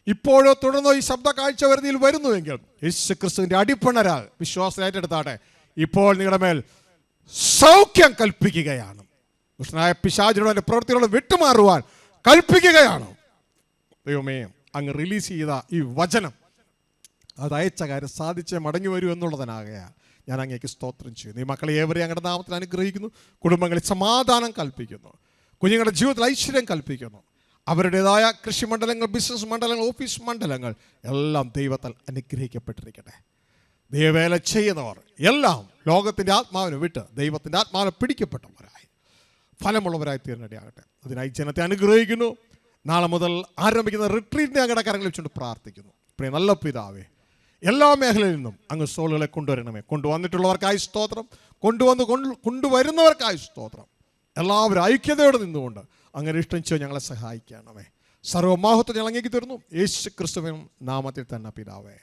A: ഇപ്പോഴോ തുടർന്നോ ഈ ശബ്ദ കാഴ്ച വരുന്നതിൽ വരുന്നുവെങ്കിൽ യേശു ക്രിസ്തുവിൻ്റെ അടിപ്പണരാൽ വിശ്വാസം ഏറ്റെടുത്താട്ടെ. ഇപ്പോൾ നിങ്ങളുടെ മേൽ സൗഖ്യം കൽപ്പിക്കുകയാണ്. ദുഷ്ടനായ പിശാചിനോട് പ്രവൃത്തികളോട് വിട്ടുമാറുവാൻ കൽപ്പിക്കുകയാണ്. ദൈവമേ, അങ്ങ് റിലീസ് ചെയ്ത ഈ വചനം അത് അയച്ച കാര്യം സാധിച്ച് മടങ്ങി വരൂ എന്നുള്ളതിനാകയാൽ ഞാൻ അങ്ങേക്ക് സ്തോത്രം ചെയ്യുന്നു. ഈ മക്കളെ ഏവരെയും അങ്ങയുടെ നാമത്തിൽ അനുഗ്രഹിക്കുന്നു. കുടുംബങ്ങളിൽ സമാധാനം കൽപ്പിക്കുന്നു. കുഞ്ഞുങ്ങളുടെ ജീവിതത്തിൽ ഐശ്വര്യം കൽപ്പിക്കുന്നു. അവരുടേതായ കൃഷിമണ്ഡലങ്ങൾ, ബിസിനസ് മണ്ഡലങ്ങൾ, ഓഫീസ് മണ്ഡലങ്ങൾ എല്ലാം ദൈവത്താൽ അനുഗ്രഹിക്കപ്പെട്ടിരിക്കട്ടെ. ദൈവവേല ചെയ്യുന്നവർ എല്ലാം ലോകത്തിൻ്റെ ആത്മാവിനെ വിട്ട് ദൈവത്തിൻ്റെ ആത്മാവിനെ പിടിക്കപ്പെട്ടവരായി ഫലമുള്ളവരായി തീർന്നിടയാകട്ടെ. അതിനായി ജനത്തെ അനുഗ്രഹിക്കുന്നു. നാളെ മുതൽ ആരംഭിക്കുന്ന റിട്രീറ്റിനെ അങ്ങയുടെ കരങ്ങളിൽ വെച്ചുകൊണ്ട് പ്രാർത്ഥിക്കുന്നു. പ്രിയ നല്ല പിതാവേ, എല്ലാ മേഖലയിൽ നിന്നും അങ്ങ് സോളുകളെ കൊണ്ടുവരണമേ. കൊണ്ടുവന്നിട്ടുള്ളവർക്കായി സ്തോത്രം, കൊണ്ടുവരുന്നവർക്കായി സ്തോത്രം. എല്ലാവരും ഐക്യതയോടെ നിന്നുകൊണ്ട് അങ്ങനെ ഇഷ്ടം ചെയ്ത് ഞങ്ങളെ സഹായിക്കണമേ. സർവ്വമാഹത്വം ഞങ്ങൾ അങ്ങേക്ക് തരുന്നു യേശു ക്രിസ്തുവിൻ നാമത്തിൽ തന്നെ പിതാവേ.